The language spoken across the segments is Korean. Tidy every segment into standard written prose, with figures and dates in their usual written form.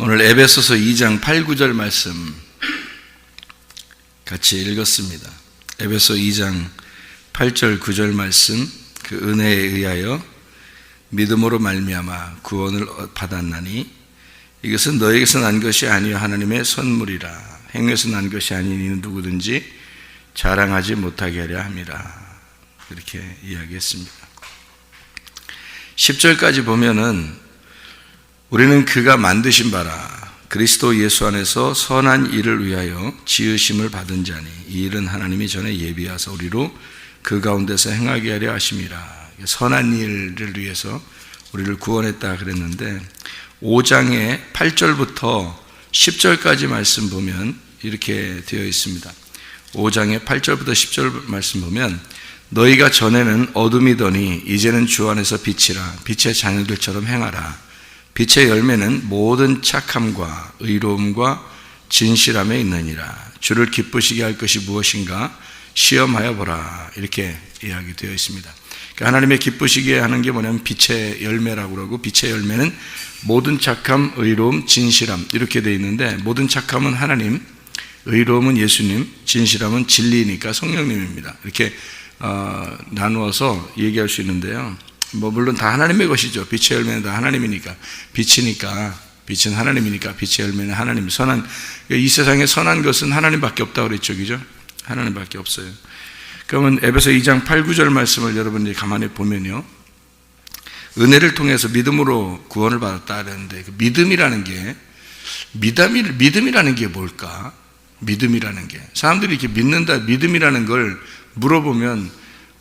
오늘 에베소서 2장 8, 9절 말씀 같이 읽었습니다. 에베소 2장 8절 9절 말씀, 그 은혜에 의하여 믿음으로 말미암아 구원을 받았나니 이것은 너에게서 난 것이 아니요 하나님의 선물이라. 행위에서 난 것이 아닌 이는 누구든지 자랑하지 못하게 하려 함이라. 이렇게 이야기했습니다. 10절까지 보면은 우리는 그가 만드신 바라 그리스도 예수 안에서 선한 일을 위하여 지으심을 받은 자니 이 일은 하나님이 전에 예비하사 우리로 그 가운데서 행하게 하려 하심이라. 선한 일을 위해서 우리를 구원했다 그랬는데 5장의 8절부터 10절까지 말씀 보면 이렇게 되어 있습니다. 5장의 8절부터 10절 말씀 보면 너희가 전에는 어둠이더니 이제는 주 안에서 빛이라. 빛의 자녀들처럼 행하라. 빛의 열매는 모든 착함과 의로움과 진실함에 있느니라. 주를 기쁘시게 할 것이 무엇인가 시험하여 보라. 이렇게 이야기되어 있습니다. 그러니까 하나님의 기쁘시게 하는 게 뭐냐면 빛의 열매라고 그러고, 빛의 열매는 모든 착함, 의로움, 진실함 이렇게 되어 있는데, 모든 착함은 하나님, 의로움은 예수님, 진실함은 진리니까 성령님입니다. 이렇게 나누어서 얘기할 수 있는데요. 물론 다 하나님의 것이죠. 빛의 열매는 다 하나님이니까, 빛은 하나님이니까 빛의 열매는 하나님. 이 세상에 선한 것은 하나님밖에 없다고 그랬죠, 그죠? 하나님밖에 없어요. 그러면 에베소 2장 8, 9절 말씀을 여러분들이 가만히 보면요, 은혜를 통해서 믿음으로 구원을 받았다 그랬는데, 그 믿음이라는 게 뭘까? 믿음이라는 게, 사람들이 이렇게 믿는다, 믿음이라는 걸 물어보면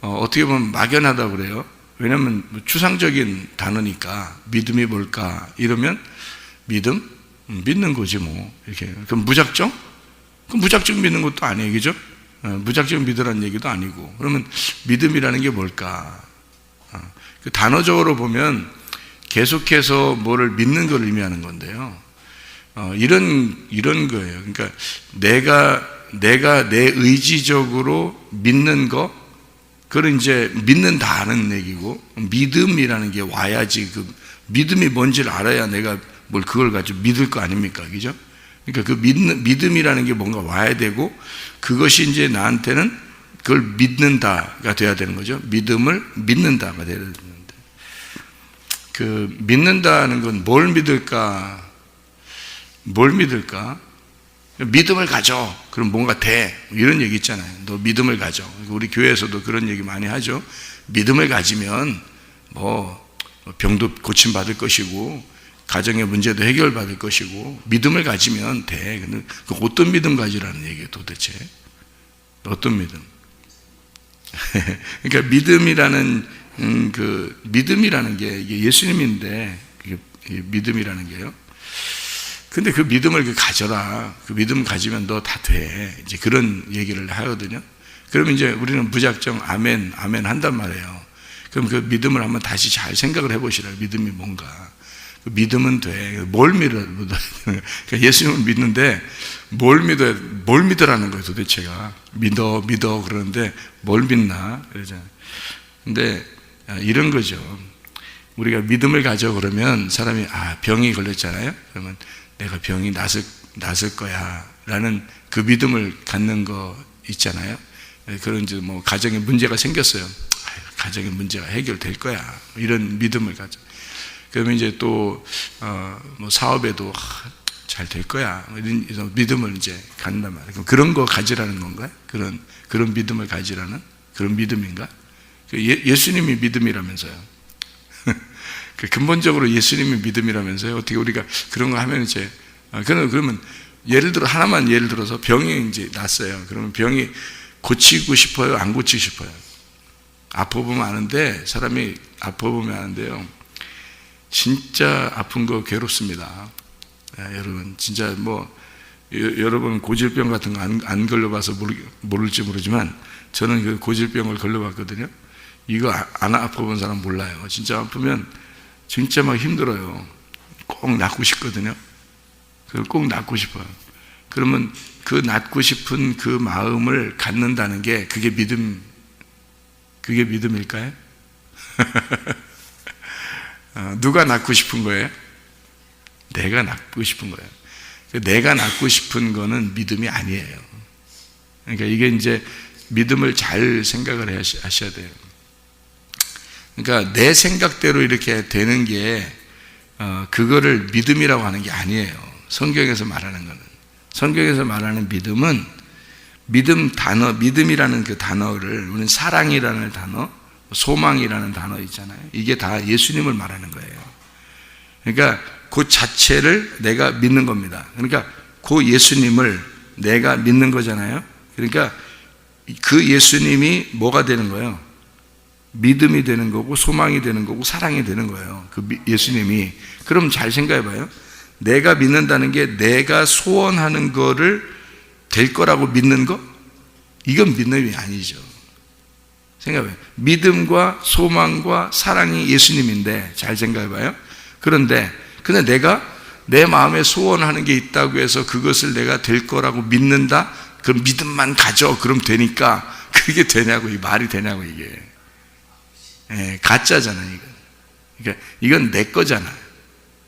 어떻게 보면 막연하다고 그래요. 왜냐하면 추상적인 단어니까. 믿음이 뭘까 이러면 믿음? 믿는 거지 뭐. 이렇게. 그럼 무작정? 그럼 무작정 믿는 것도 아니에요, 그죠? 무작정 믿으라는 얘기도 아니고. 그러면 믿음이라는 게 뭘까? 그 단어적으로 보면 계속해서 뭐를 믿는 걸 의미하는 건데요. 이런 거예요. 그러니까 내가 내 의지적으로 믿는 거, 그걸 이제 믿는다는 얘기고, 믿음이라는 게 와야지, 그 믿음이 뭔지를 알아야 내가 뭘 그걸 가지고 믿을 거 아닙니까? 그죠? 그러니까 그 믿음이라는 게 뭔가 와야 되고, 그것이 이제 나한테는 그걸 믿는다가 돼야 되는 거죠. 믿음을 믿는다가 돼야 되는데, 그 믿는다는 건 뭘 믿을까? 믿음을 가져. 그럼 뭔가 돼. 이런 얘기 있잖아요. 너 믿음을 가져. 우리 교회에서도 그런 얘기 많이 하죠. 믿음을 가지면 병도 고침받을 것이고, 가정의 문제도 해결받을 것이고, 믿음을 가지면 돼. 근데 그 어떤 믿음 가지라는 얘기예요, 도대체? 어떤 믿음? 그러니까 믿음이라는 게 이게 예수님인데, 이게 믿음이라는 게요. 근데 그 믿음을 가져라. 그 믿음 가지면 너 다 돼. 이제 그런 얘기를 하거든요. 그러면 이제 우리는 무작정 아멘 한단 말이에요. 그럼 그 믿음을 한번 다시 잘 생각을 해보시라. 믿음이 뭔가. 그 믿음은 돼. 뭘 믿어? 그러니까 예수님을 믿는데 뭘 믿으라는 거예요, 도대체가. 믿어 그러는데 뭘 믿나? 그러잖아요. 근데 이런 거죠. 우리가 믿음을 가져 그러면 사람이 병이 걸렸잖아요. 그러면 내가 병이 낫을 거야 라는 그 믿음을 갖는 거 있잖아요. 그런 이제 뭐 가정에 문제가 생겼어요. 가정의 문제가 해결될 거야, 이런 믿음을 가져. 그러면 이제 또 뭐 사업에도 잘 될 거야, 이런 믿음을 이제 갖는단 말이에요. 그럼 그런 거 가지라는 건가요? 그런 믿음을 가지라는 그런 믿음인가? 예수님이 믿음이라면서요. 근본적으로 예수님이 믿음이라면서요. 어떻게 우리가 그런 거 하면 이제, 그러면 하나만 예를 들어서 병이 이제 났어요. 그러면 병이 고치고 싶어요? 안 고치고 싶어요? 아파보면 아는데, 사람이 아파보면 아는데요, 진짜 아픈 거 괴롭습니다. 여러분, 진짜 여러분 고질병 같은 거 안 걸려봐서 모를지 모르지만, 저는 그 고질병을 걸려봤거든요. 이거 안 아파본 사람 몰라요. 진짜 아프면 진짜 막 힘들어요. 꼭 낫고 싶거든요. 꼭 낫고 싶어요. 그러면 그 낫고 싶은 그 마음을 갖는다는 게 그게 믿음일까요? 누가 낫고 싶은 거예요? 내가 낳고 싶은 거예요. 내가 낳고 싶은 거는 믿음이 아니에요. 그러니까 이게 이제 믿음을 잘 생각을 하셔야 돼요. 그러니까 내 생각대로 이렇게 되는 게 그거를 믿음이라고 하는 게 아니에요. 성경에서 말하는 거는. 성경에서 말하는 믿음은 믿음이라는 그 단어를 우리는 사랑이라는 단어, 소망이라는 단어 있잖아요. 이게 다 예수님을 말하는 거예요. 그러니까 그 자체를 내가 믿는 겁니다. 그러니까 그 예수님을 내가 믿는 거잖아요. 그러니까 그 예수님이 뭐가 되는 거예요? 믿음이 되는 거고 소망이 되는 거고 사랑이 되는 거예요. 그 예수님이. 그럼 잘 생각해 봐요. 내가 믿는다는 게 내가 소원하는 거를 될 거라고 믿는 거? 이건 믿음이 아니죠. 생각해 봐요. 믿음과 소망과 사랑이 예수님인데 잘 생각해 봐요. 그런데 내가 내 마음에 소원하는 게 있다고 해서 그것을 내가 될 거라고 믿는다? 그럼 믿음만 가져. 그럼 되니까 그게 되냐고, 이 말이 되냐고, 이게. 가짜잖아, 이건. 그러니까 이건 내 거잖아.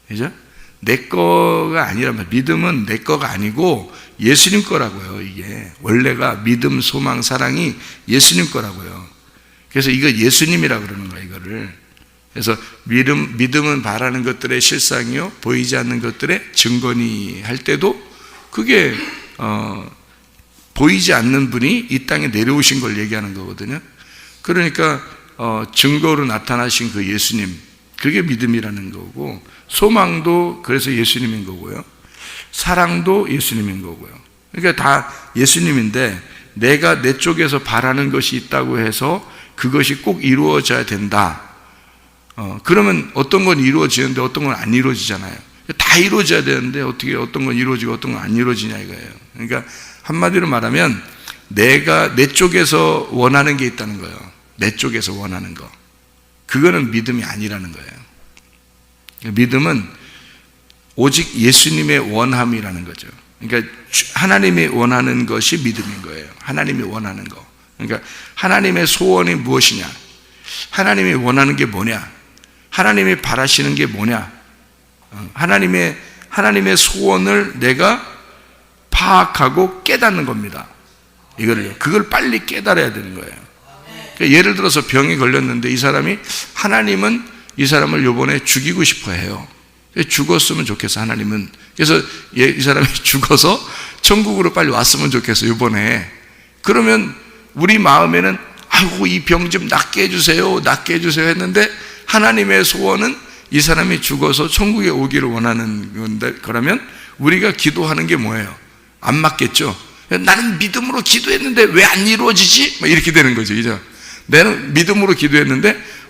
그죠? 내 거가 아니란 말이야. 믿음은 내 거가 아니고 예수님 거라고요, 이게. 원래가 믿음, 소망, 사랑이 예수님 거라고요. 그래서 이거 예수님이라고 그러는 거야, 이거를. 그래서 믿음은 바라는 것들의 실상이요, 보이지 않는 것들의 증거니 할 때도 그게, 보이지 않는 분이 이 땅에 내려오신 걸 얘기하는 거거든요. 그러니까, 증거로 나타나신 그 예수님, 그게 믿음이라는 거고, 소망도 그래서 예수님인 거고요. 사랑도 예수님인 거고요. 그러니까 다 예수님인데 내가 내 쪽에서 바라는 것이 있다고 해서 그것이 꼭 이루어져야 된다. 그러면 어떤 건 이루어지는데 어떤 건 안 이루어지잖아요. 다 이루어져야 되는데 어떻게 어떤 건 이루어지고 어떤 건 안 이루어지냐 이거예요. 그러니까 한마디로 말하면 내가 내 쪽에서 원하는 게 있다는 거예요. 내 쪽에서 원하는 거. 그거는 믿음이 아니라는 거예요. 믿음은 오직 예수님의 원함이라는 거죠. 그러니까 하나님이 원하는 것이 믿음인 거예요. 하나님이 원하는 거. 그러니까 하나님의 소원이 무엇이냐? 하나님이 원하는 게 뭐냐? 하나님이 바라시는 게 뭐냐? 하나님의 소원을 내가 파악하고 깨닫는 겁니다. 그걸 빨리 깨달아야 되는 거예요. 그러니까 예를 들어서 병이 걸렸는데 이 사람이 하나님은 이 사람을 요번에 죽이고 싶어 해요. 죽었으면 좋겠어, 하나님은. 그래서 이 사람이 죽어서 천국으로 빨리 왔으면 좋겠어, 요번에. 그러면 우리 마음에는 아이고, 이 병 좀 낫게 해주세요, 낫게 해주세요 했는데 하나님의 소원은 이 사람이 죽어서 천국에 오기를 원하는 건데, 그러면 우리가 기도하는 게 뭐예요? 안 맞겠죠? 나는 믿음으로 기도했는데 왜 안 이루어지지? 이렇게 되는 거죠, 그죠? 나는 믿음으로 기도했는데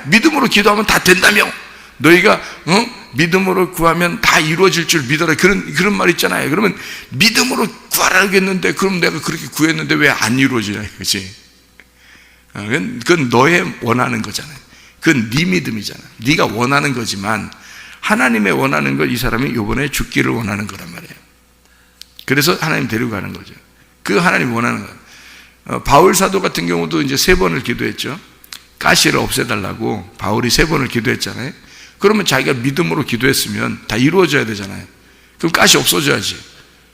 믿음으로 기도하면 다 된다며? 너희가 믿음으로 구하면 다 이루어질 줄 믿어라. 그런 말 있잖아요. 그러면 믿음으로 구하라겠는데 그럼 내가 그렇게 구했는데 왜 안 이루어지냐 이거지. 그건 너의 원하는 거잖아요. 그건 네 믿음이잖아. 네가 원하는 거지만 하나님의 원하는 걸 이 사람이 이번에 죽기를 원하는 거란 말이에요. 그래서 하나님 데리고 가는 거죠. 그 하나님 원하는 거예요. 바울 사도 같은 경우도 이제 3번을 기도했죠. 가시를 없애달라고 바울이 3번을 기도했잖아요. 그러면 자기가 믿음으로 기도했으면 다 이루어져야 되잖아요. 그럼 가시 없어져야지.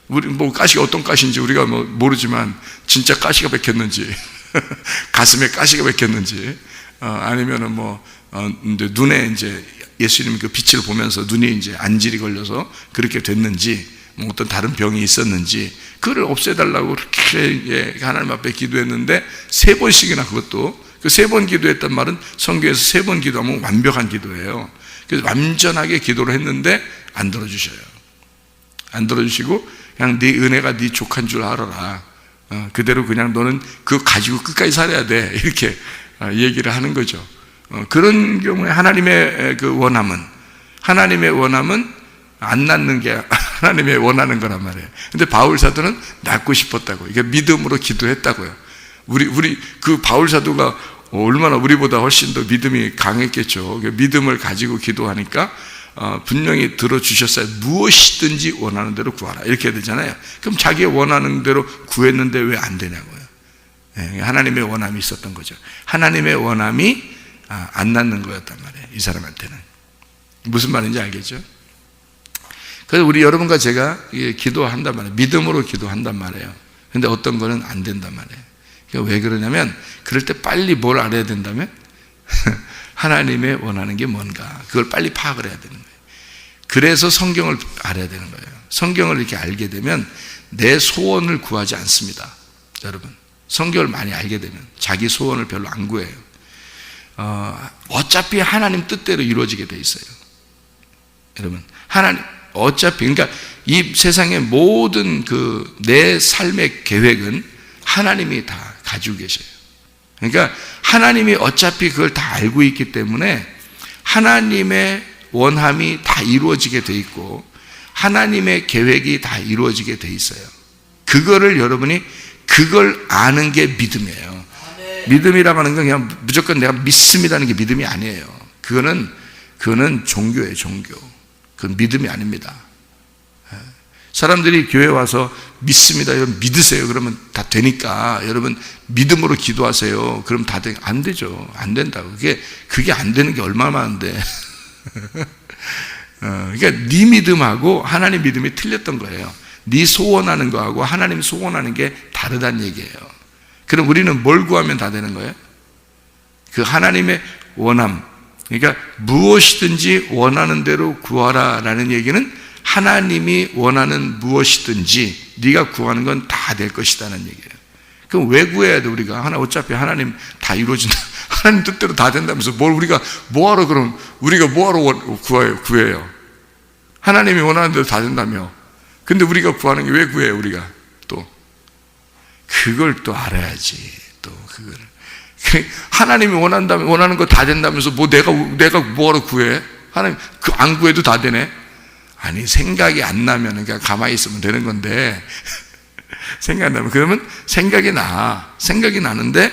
우리 뭐 가시가 어떤 가시인지 우리가 뭐 모르지만 진짜 가시가 박혔는지 가슴에 가시가 박혔는지 아니면은 뭐 이제 눈에 이제 예수님 그 빛을 보면서 눈이 이제 안질이 걸려서 그렇게 됐는지 뭐 어떤 다른 병이 있었는지 그걸 없애달라고 그렇게 하나님 앞에 기도했는데 3번씩이나 그것도 그 3번 기도했단 말은 성경에서 3번 기도하면 완벽한 기도예요. 그래서 완전하게 기도를 했는데 안 들어주셔요. 안 들어주시고 그냥 네 은혜가 네 족한 줄 알아라. 그대로 그냥 너는 그거 가지고 끝까지 살아야 돼. 이렇게 얘기를 하는 거죠. 그런 경우에 하나님의 원함은 안 낳는 게 하나님의 원하는 거란 말이에요. 근데 바울 사도는 낳고 싶었다고. 이게 믿음으로 기도했다고요. 우리 그 바울 사도가 얼마나 우리보다 훨씬 더 믿음이 강했겠죠. 믿음을 가지고 기도하니까 분명히 들어주셨어요. 무엇이든지 원하는 대로 구하라. 이렇게 되잖아요. 그럼 자기가 원하는 대로 구했는데 왜 안 되냐고요. 하나님의 원함이 있었던 거죠. 하나님의 원함이 안 낳는 거였단 말이에요. 이 사람한테는. 무슨 말인지 알겠죠? 그래서 우리 여러분과 제가 기도한단 말이에요. 믿음으로 기도한단 말이에요. 근데 어떤 거는 안 된단 말이에요. 그러니까 왜 그러냐면 그럴 때 빨리 뭘 알아야 된다면 하나님의 원하는 게 뭔가 그걸 빨리 파악을 해야 되는 거예요. 그래서 성경을 알아야 되는 거예요. 성경을 이렇게 알게 되면 내 소원을 구하지 않습니다. 여러분, 성경을 많이 알게 되면 자기 소원을 별로 안 구해요. 어차피 하나님 뜻대로 이루어지게 돼 있어요. 여러분, 하나님 어차피, 그러니까 이 세상의 모든 내 삶의 계획은 하나님이 다 가지고 계셔요. 그러니까 하나님이 어차피 그걸 다 알고 있기 때문에 하나님의 원함이 다 이루어지게 돼 있고 하나님의 계획이 다 이루어지게 돼 있어요. 그거를 여러분이 그걸 아는 게 믿음이에요. 믿음이라고 하는 건 그냥 무조건 내가 믿습니다는 게 믿음이 아니에요. 그거는 종교예요, 종교. 그건 믿음이 아닙니다. 사람들이 교회 와서 믿습니다, 여러분 믿으세요. 그러면 다 되니까 여러분 믿음으로 기도하세요. 그럼 다 안 되죠. 안 된다고. 그게 안 되는 게 얼마나 많은데. 그러니까 네 믿음하고 하나님 믿음이 틀렸던 거예요. 네 소원하는 거하고 하나님 소원하는 게 다르다는 얘기예요. 그럼 우리는 뭘 구하면 다 되는 거예요? 그 하나님의 원함. 그러니까 무엇이든지 원하는 대로 구하라라는 얘기는 하나님이 원하는 무엇이든지 네가 구하는 건 다 될 것이다는 얘기예요. 그럼 왜 구해야 돼 우리가? 어차피 하나님 다 이루어진다. 하나님 뜻대로 다 된다면서 뭘 우리가 뭐하러 그럼 우리가 뭐하러 구해요? 하나님이 원하는 대로 다 된다며. 근데 우리가 구하는 게 왜 구해요 우리가? 또 그걸 또 알아야지. 또 그걸 하나님이 원하는 거 다 된다면서 뭐 내가 뭐하러 구해? 하나님 안 구해도 다 되네. 아니 생각이 안 나면 그냥 가만히 있으면 되는 건데 생각이 나면 그러면 생각이 나는데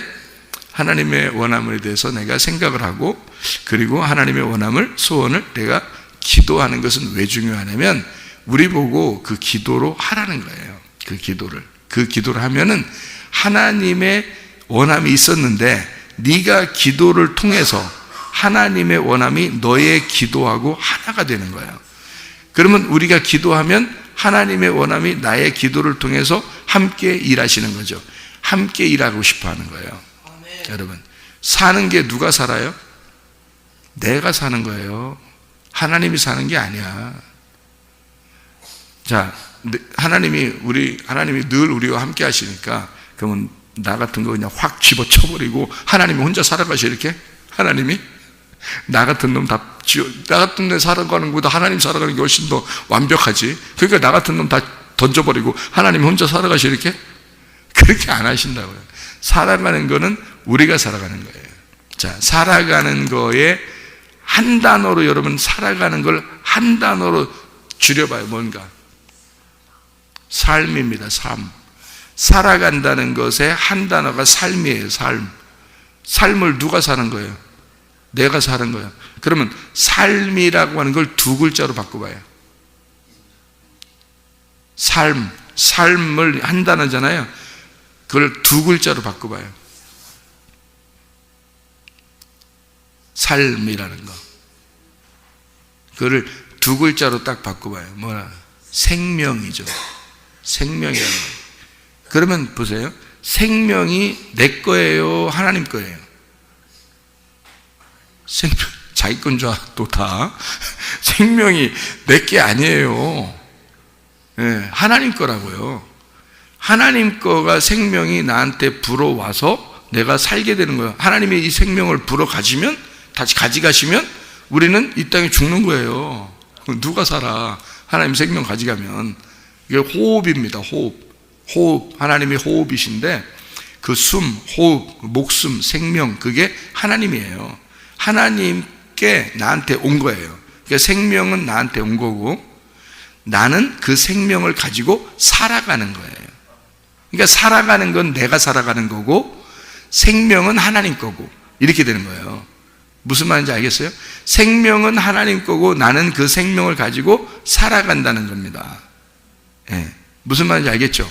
하나님의 원함에 대해서 내가 생각을 하고 그리고 하나님의 원함을 소원을 내가 기도하는 것은 왜 중요하냐면 우리 보고 그 기도로 하라는 거예요. 그 기도를 하면은 하나님의 원함이 있었는데 네가 기도를 통해서 하나님의 원함이 너의 기도하고 하나가 되는 거예요. 그러면 우리가 기도하면 하나님의 원함이 나의 기도를 통해서 함께 일하시는 거죠. 함께 일하고 싶어 하는 거예요. 아멘. 여러분, 사는 게 누가 살아요? 내가 사는 거예요. 하나님이 사는 게 아니야. 자, 하나님이 늘 우리와 함께 하시니까 그러면 나 같은 거 그냥 확 집어쳐버리고 하나님이 혼자 살아가시 이렇게? 하나님이? 나 같은 놈 나 같은 놈 살아가는 것보다 하나님 살아가는 게 훨씬 더 완벽하지. 그러니까 나 같은 놈 다 던져버리고 하나님 혼자 살아가시 이렇게? 그렇게 안 하신다고요. 살아가는 거는 우리가 살아가는 거예요. 자, 살아가는 거에 한 단어로 여러분 살아가는 걸 한 단어로 줄여봐요. 뭔가? 삶입니다. 삶. 살아간다는 것의 한 단어가 삶이에요. 삶을 누가 사는 거예요? 내가 사는 거예요. 그러면 삶이라고 하는 걸 두 글자로 바꿔봐요. 삶을 한 단어잖아요. 그걸 두 글자로 바꿔봐요. 삶이라는 거. 그거를 두 글자로 딱 바꿔봐요. 뭐라? 생명이죠. 생명이라는 거예요. 그러면 보세요. 생명이 내 거예요? 하나님 거예요? 생명, 자기 건 줄 알아, 또 다. 생명이 내 게 아니에요. 네, 하나님 거라고요. 하나님 거가 생명이 나한테 불어와서 내가 살게 되는 거예요. 하나님이 이 생명을 불어가시면, 다시 가져가시면 우리는 이 땅에 죽는 거예요. 누가 살아? 하나님 생명 가져가면. 이게 호흡입니다. 호흡. 하나님이 호흡이신데 그 숨, 호흡, 목숨, 생명 그게 하나님이에요. 하나님께 나한테 온 거예요. 그러니까 생명은 나한테 온 거고 나는 그 생명을 가지고 살아가는 거예요. 그러니까 살아가는 건 내가 살아가는 거고 생명은 하나님 거고 이렇게 되는 거예요. 무슨 말인지 알겠어요? 생명은 하나님 거고 나는 그 생명을 가지고 살아간다는 겁니다. 예, 무슨 말인지 알겠죠?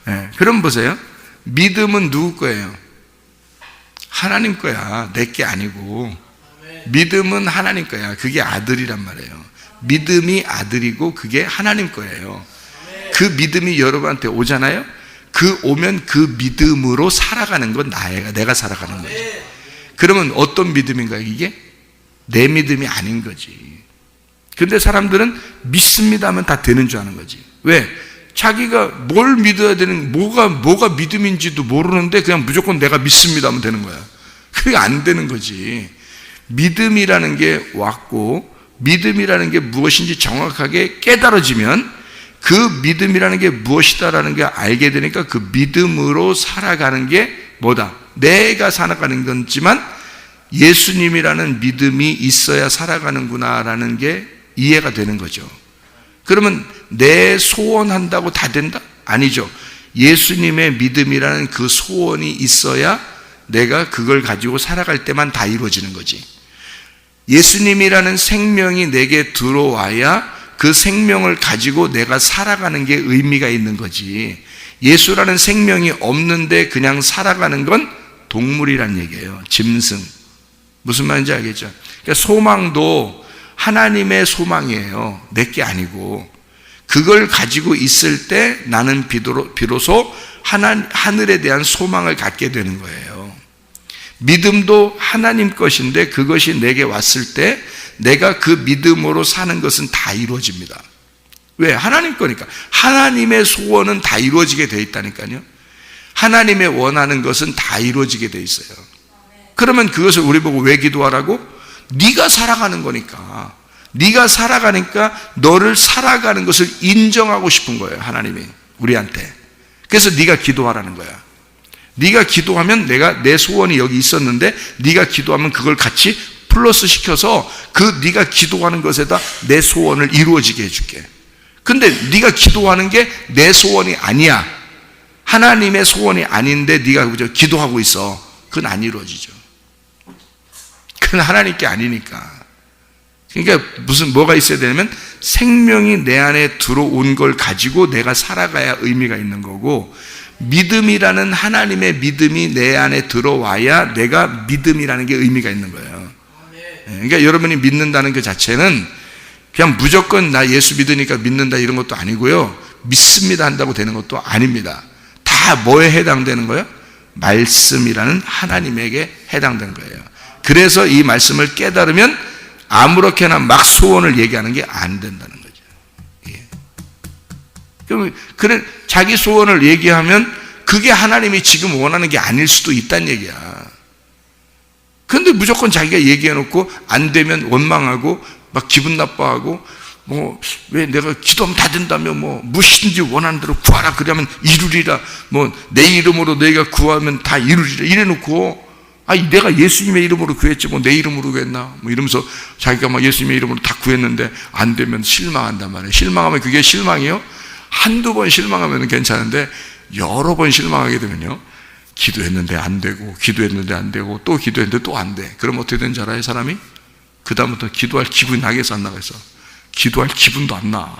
예, 그럼 보세요. 믿음은 누구 거예요? 하나님 거야. 내 게 아니고. 믿음은 하나님 거야. 그게 아들이란 말이에요. 믿음이 아들이고 그게 하나님 거예요. 그 믿음이 여러분한테 오잖아요. 그 오면 그 믿음으로 살아가는 건 내가 살아가는 거죠. 그러면 어떤 믿음인가요? 이게 내 믿음이 아닌 거지. 근데 사람들은 믿습니다 하면 다 되는 줄 아는 거지. 왜? 자기가 뭘 믿어야 되는, 뭐가 믿음인지도 모르는데 그냥 무조건 내가 믿습니다 하면 되는 거야. 그게 안 되는 거지. 믿음이라는 게 왔고, 믿음이라는 게 무엇인지 정확하게 깨달아지면 그 믿음이라는 게 무엇이다라는 게 알게 되니까 그 믿음으로 살아가는 게 뭐다? 내가 살아가는 거지만 예수님이라는 믿음이 있어야 살아가는구나라는 게 이해가 되는 거죠. 그러면 내 소원한다고 다 된다? 아니죠. 예수님의 믿음이라는 그 소원이 있어야 내가 그걸 가지고 살아갈 때만 다 이루어지는 거지. 예수님이라는 생명이 내게 들어와야 그 생명을 가지고 내가 살아가는 게 의미가 있는 거지. 예수라는 생명이 없는데 그냥 살아가는 건 동물이란 얘기예요. 짐승. 무슨 말인지 알겠죠? 그러니까 소망도 하나님의 소망이에요. 내게 아니고. 그걸 가지고 있을 때 나는 비로소 하늘에 대한 소망을 갖게 되는 거예요. 믿음도 하나님 것인데 그것이 내게 왔을 때 내가 그 믿음으로 사는 것은 다 이루어집니다. 왜? 하나님 거니까. 하나님의 소원은 다 이루어지게 돼 있다니까요. 하나님의 원하는 것은 다 이루어지게 돼 있어요. 그러면 그것을 우리 보고 왜 기도하라고? 네가 살아가는 거니까. 네가 살아가니까 너를 살아가는 것을 인정하고 싶은 거예요. 하나님이 우리한테. 그래서 네가 기도하라는 거야. 네가 기도하면 내가 내 소원이 여기 있었는데 네가 기도하면 그걸 같이 플러스 시켜서 그 네가 기도하는 것에다 내 소원을 이루어지게 해줄게. 근데 네가 기도하는 게 내 소원이 아니야. 하나님의 소원이 아닌데 네가 그저 기도하고 있어. 그건 안 이루어지죠. 그건 하나님 게 아니니까. 그러니까 뭐가 있어야 되냐면 생명이 내 안에 들어온 걸 가지고 내가 살아가야 의미가 있는 거고, 믿음이라는 하나님의 믿음이 내 안에 들어와야 내가 믿음이라는 게 의미가 있는 거예요. 그러니까 여러분이 믿는다는 그 자체는 그냥 무조건 나 예수 믿으니까 믿는다 이런 것도 아니고요. 믿습니다 한다고 되는 것도 아닙니다. 다 뭐에 해당되는 거예요? 말씀이라는 하나님에게 해당되는 거예요. 그래서 이 말씀을 깨달으면 아무렇게나 막 소원을 얘기하는 게 안 된다는 거죠. 예. 그럼 그래 자기 소원을 얘기하면 그게 하나님이 지금 원하는 게 아닐 수도 있다는 얘기야. 근데 무조건 자기가 얘기해놓고 안 되면 원망하고 막 기분 나빠하고 뭐 왜 내가 기도하면 다 된다며 뭐 무엇이든지 원하는 대로 구하라 그러면 이루리라 뭐 내 이름으로 너희가 구하면 다 이루리라 이래놓고 내가 예수님의 이름으로 구했지 뭐 내 이름으로 구했나 뭐 이러면서 자기가 막 예수님의 이름으로 다 구했는데 안 되면 실망한단 말이에요. 실망하면 그게 실망이요? 한두 번 실망하면 괜찮은데 여러 번 실망하게 되면요, 기도했는데 안 되고 기도했는데 안 되고 또 기도했는데 또 안 돼. 그럼 어떻게 되는 줄 알아요? 사람이? 그 다음부터 기도할 기분이 나겠어 안 나겠어? 기도할 기분도 안 나.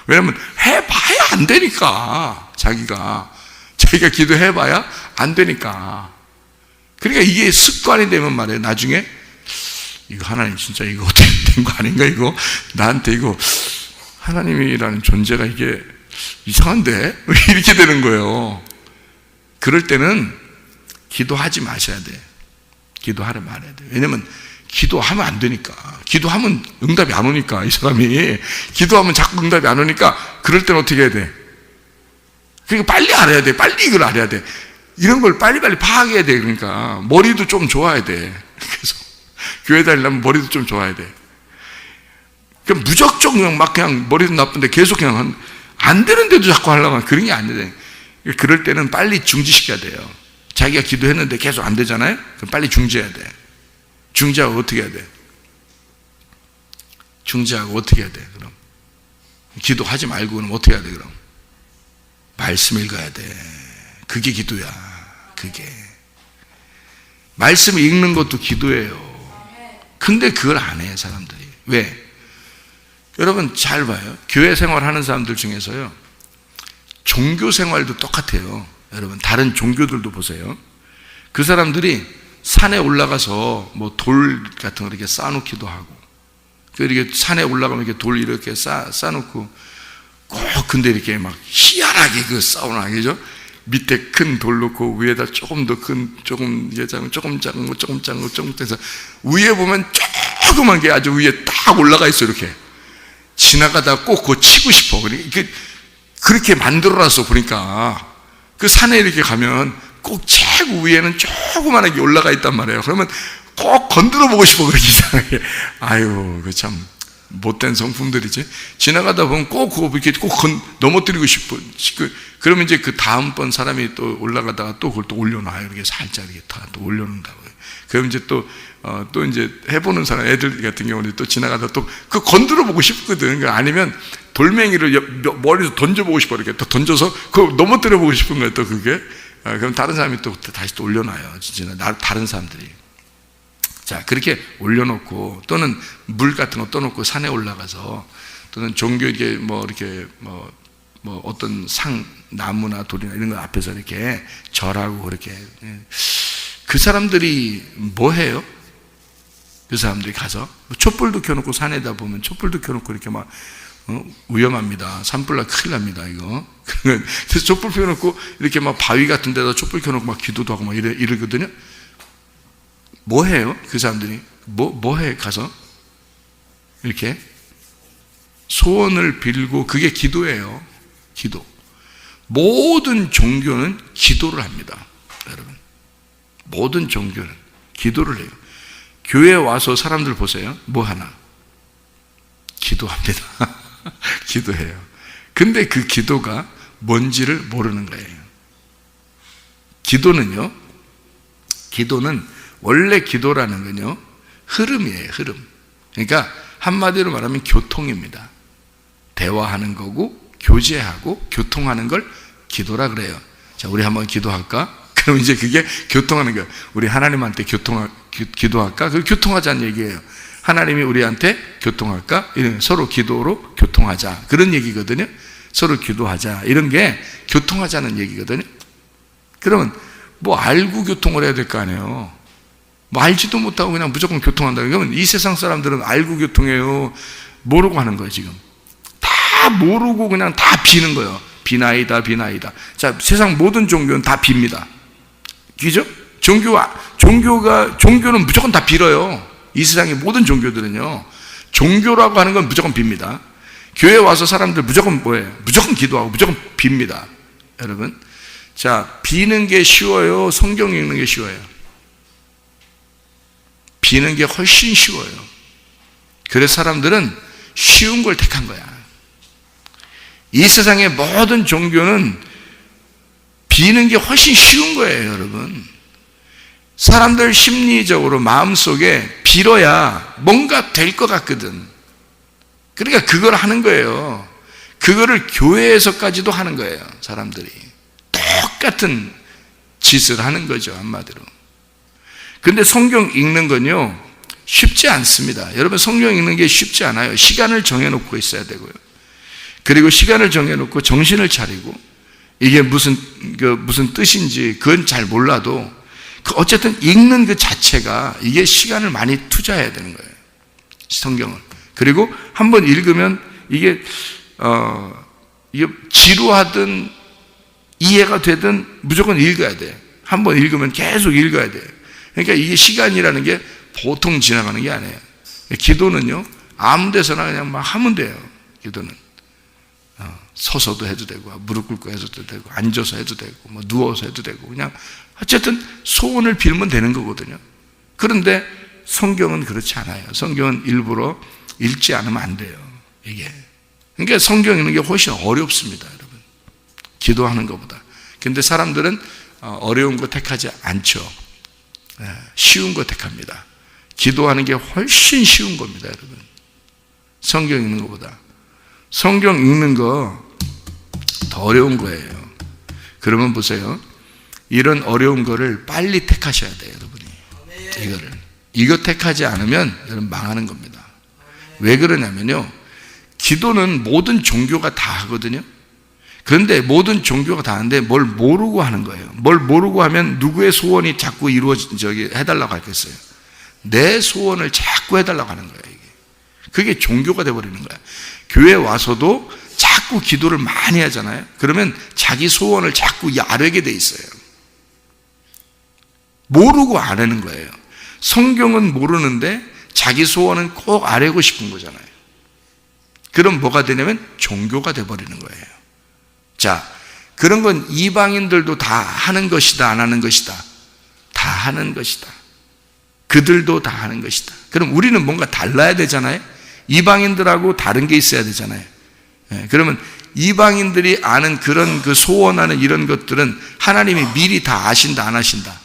왜냐면 해봐야 안 되니까. 자기가 기도해봐야 안 되니까. 그러니까 이게 습관이 되면 말이에요, 나중에 이거 하나님 진짜 이거 어떻게 된 거 아닌가, 이거 나한테 이거 하나님이라는 존재가 이게 이상한데 이렇게 되는 거예요. 그럴 때는 기도하지 마셔야 돼. 기도하려 말아야 돼. 왜냐면 기도하면 안 되니까. 기도하면 응답이 안 오니까. 이 사람이 기도하면 자꾸 응답이 안 오니까 그럴 때는 어떻게 해야 돼? 그러니까 빨리 알아야 돼. 빨리 이걸 알아야 돼. 이런 걸 빨리빨리 파악해야 돼. 그러니까 머리도 좀 좋아야 돼. 그래서 교회 다니려면 머리도 좀 좋아야 돼. 그냥 무작정 그냥 머리도 나쁜데 계속 그냥 안 되는데도 자꾸 하려고 하면 그런 게 안 돼. 그럴 때는 빨리 중지시켜야 돼요. 자기가 기도했는데 계속 안 되잖아요? 그럼 빨리 중지해야 돼. 중지하고 어떻게 해야 돼? 중지하고 어떻게 해야 돼? 그럼 기도하지 말고 그럼 어떻게 해야 돼? 그럼 말씀 읽어야 돼. 그게 기도야. 그게 말씀 읽는 것도 기도예요. 근데 그걸 안 해요, 사람들이. 왜? 여러분 잘 봐요. 교회 생활하는 사람들 중에서요, 종교 생활도 똑같아요. 여러분 다른 종교들도 보세요. 그 사람들이 산에 올라가서 뭐 돌 같은 거 이렇게 쌓아놓기도 하고, 그 이렇게 산에 올라가면 이렇게 돌 이렇게 쌓아놓고 꼭 근데 이렇게 막 희한하게 그 싸우나, 그죠? 밑에 큰 돌 놓고 위에다 조금 더 큰, 조금 작은, 조금 작은 거, 조금 작은 거, 조금 돼서 위에 보면 조그만 게 아주 위에 딱 올라가 있어. 이렇게 지나가다 꼭 그거 치고 싶어. 그렇게 만들어놨어. 보니까 그 산에 이렇게 가면 꼭 최고 위에는 조그만하게 올라가 있단 말이에요. 그러면 꼭 건드려 보고 싶어. 그렇게 이상하게. 아유, 그 참 못된 성품들이지. 지나가다 보면 꼭 그거 이렇게 꼭 넘어뜨리고 싶어. 그러면 이제 그 다음번 사람이 또 올라가다가 또 그걸 또 올려놔요. 이렇게 살짝 이렇게 다 또 올려놓는다고요. 그럼 이제 또 이제 해보는 사람, 애들 같은 경우는 또 지나가다 또 그 건드려 보고 싶거든. 그러니까 아니면 돌멩이를 머리에서 던져보고 싶어. 이렇게 또 던져서 그거 넘어뜨려 보고 싶은 거예요. 또 그게. 그럼 다른 사람이 또 다시 또 올려놔요. 진짜 다른 사람들이. 자, 그렇게 올려놓고 또는 물 같은 거 떠놓고 산에 올라가서 또는 종교계 이렇게 어떤 나무나 돌이나 이런 거 앞에서 이렇게 절하고 그렇게. 그 사람들이 뭐 해요? 그 사람들이 가서 촛불도 켜놓고 산에다 보면 촛불도 켜놓고 이렇게 막 위험합니다. 산불 나 큰일 납니다, 이거. 그래서 촛불 켜놓고 이렇게 막 바위 같은 데다 촛불 켜놓고 막 기도도 하고 막 이러거든요. 뭐 해요? 그 사람들이 뭐 해? 가서 이렇게 소원을 빌고, 그게 기도예요. 기도. 모든 종교는 기도를 합니다, 여러분. 모든 종교는 기도를 해요. 교회에 와서 사람들 보세요. 뭐 하나? 기도합니다. 기도해요. 근데 그 기도가 뭔지를 모르는 거예요. 기도는 원래 기도라는 건요, 흐름이에요, 흐름. 그러니까 한마디로 말하면 교통입니다. 대화하는 거고, 교제하고, 교통하는 걸 기도라 그래요. 자, 우리 한번 기도할까? 그럼 이제 그게 교통하는 거예요. 우리 하나님한테 기도할까? 그걸 교통하자는 얘기예요. 하나님이 우리한테 교통할까? 서로 기도로 교통하자. 그런 얘기거든요. 서로 기도하자. 이런 게 교통하자는 얘기거든요. 그러면 알고 교통을 해야 될 거 아니에요. 알지도 못하고 그냥 무조건 교통한다. 그러면 이 세상 사람들은 알고 교통해요? 모르고 하는 거예요, 지금. 다 모르고 그냥 다 비는 거예요. 비나이다. 자, 세상 모든 종교는 다 빕니다. 그죠? 종교는 무조건 다 빌어요. 이 세상의 모든 종교들은요. 종교라고 하는 건 무조건 빕니다. 교회 와서 사람들 무조건 뭐예요? 무조건 기도하고 무조건 빕니다. 여러분. 자, 비는 게 쉬워요? 성경 읽는 게 쉬워요? 비는 게 훨씬 쉬워요. 그래서 사람들은 쉬운 걸 택한 거야. 이 세상의 모든 종교는 비는 게 훨씬 쉬운 거예요, 여러분. 사람들 심리적으로 마음속에 빌어야 뭔가 될 것 같거든. 그러니까 그걸 하는 거예요. 그거를 교회에서까지도 하는 거예요, 사람들이. 똑같은 짓을 하는 거죠, 한마디로. 근데 성경 읽는 건요, 쉽지 않습니다. 여러분, 성경 읽는 게 쉽지 않아요. 시간을 정해놓고 있어야 되고요. 그리고 시간을 정해놓고 정신을 차리고, 이게 무슨 뜻인지 그건 잘 몰라도 어쨌든 읽는 그 자체가 이게 시간을 많이 투자해야 되는 거예요, 성경을. 그리고 한번 읽으면 이게 지루하든 이해가 되든 무조건 읽어야 돼. 한번 읽으면 계속 읽어야 돼. 그러니까 이게 시간이라는 게 보통 지나가는 게 아니에요. 기도는요, 아무 데서나 그냥 막 하면 돼요. 기도는 서서도 해도 되고, 무릎 꿇고 해도 되고, 앉아서 해도 되고, 누워서 해도 되고, 그냥 어쨌든 소원을 빌면 되는 거거든요. 그런데 성경은 그렇지 않아요. 성경은 일부러 읽지 않으면 안 돼요, 이게. 그러니까 성경 읽는 게 훨씬 어렵습니다, 여러분. 기도하는 것보다. 근데 사람들은 어려운 거 택하지 않죠. 쉬운 거 택합니다. 기도하는 게 훨씬 쉬운 겁니다, 여러분. 성경 읽는 것보다. 성경 읽는 거 더 어려운 거예요. 그러면 보세요. 이런 어려운 거를 빨리 택하셔야 돼요, 여러분이. 이거 택하지 않으면 여러분 망하는 겁니다. 왜 그러냐면요, 기도는 모든 종교가 다 하거든요. 그런데 모든 종교가 다 하는데 뭘 모르고 하는 거예요. 뭘 모르고 하면 누구의 소원이 자꾸 해달라고 하겠어요? 내 소원을 자꾸 해달라고 하는 거예요, 이게. 그게 종교가 돼버리는 거야. 교회 와서도 자꾸 기도를 많이 하잖아요. 그러면 자기 소원을 자꾸 아뢰게 돼 있어요. 모르고 아뢰는 거예요. 성경은 모르는데 자기 소원은 꼭 아뢰고 싶은 거잖아요. 그럼 뭐가 되냐면 종교가 돼버리는 거예요. 자, 그런 건 이방인들도 다 하는 것이다, 안 하는 것이다? 다 하는 것이다. 그들도 다 하는 것이다. 그럼 우리는 뭔가 달라야 되잖아요. 이방인들하고 다른 게 있어야 되잖아요. 그러면 이방인들이 아는 그런 그 소원하는 이런 것들은 하나님이 미리 다 아신다, 안 아신다?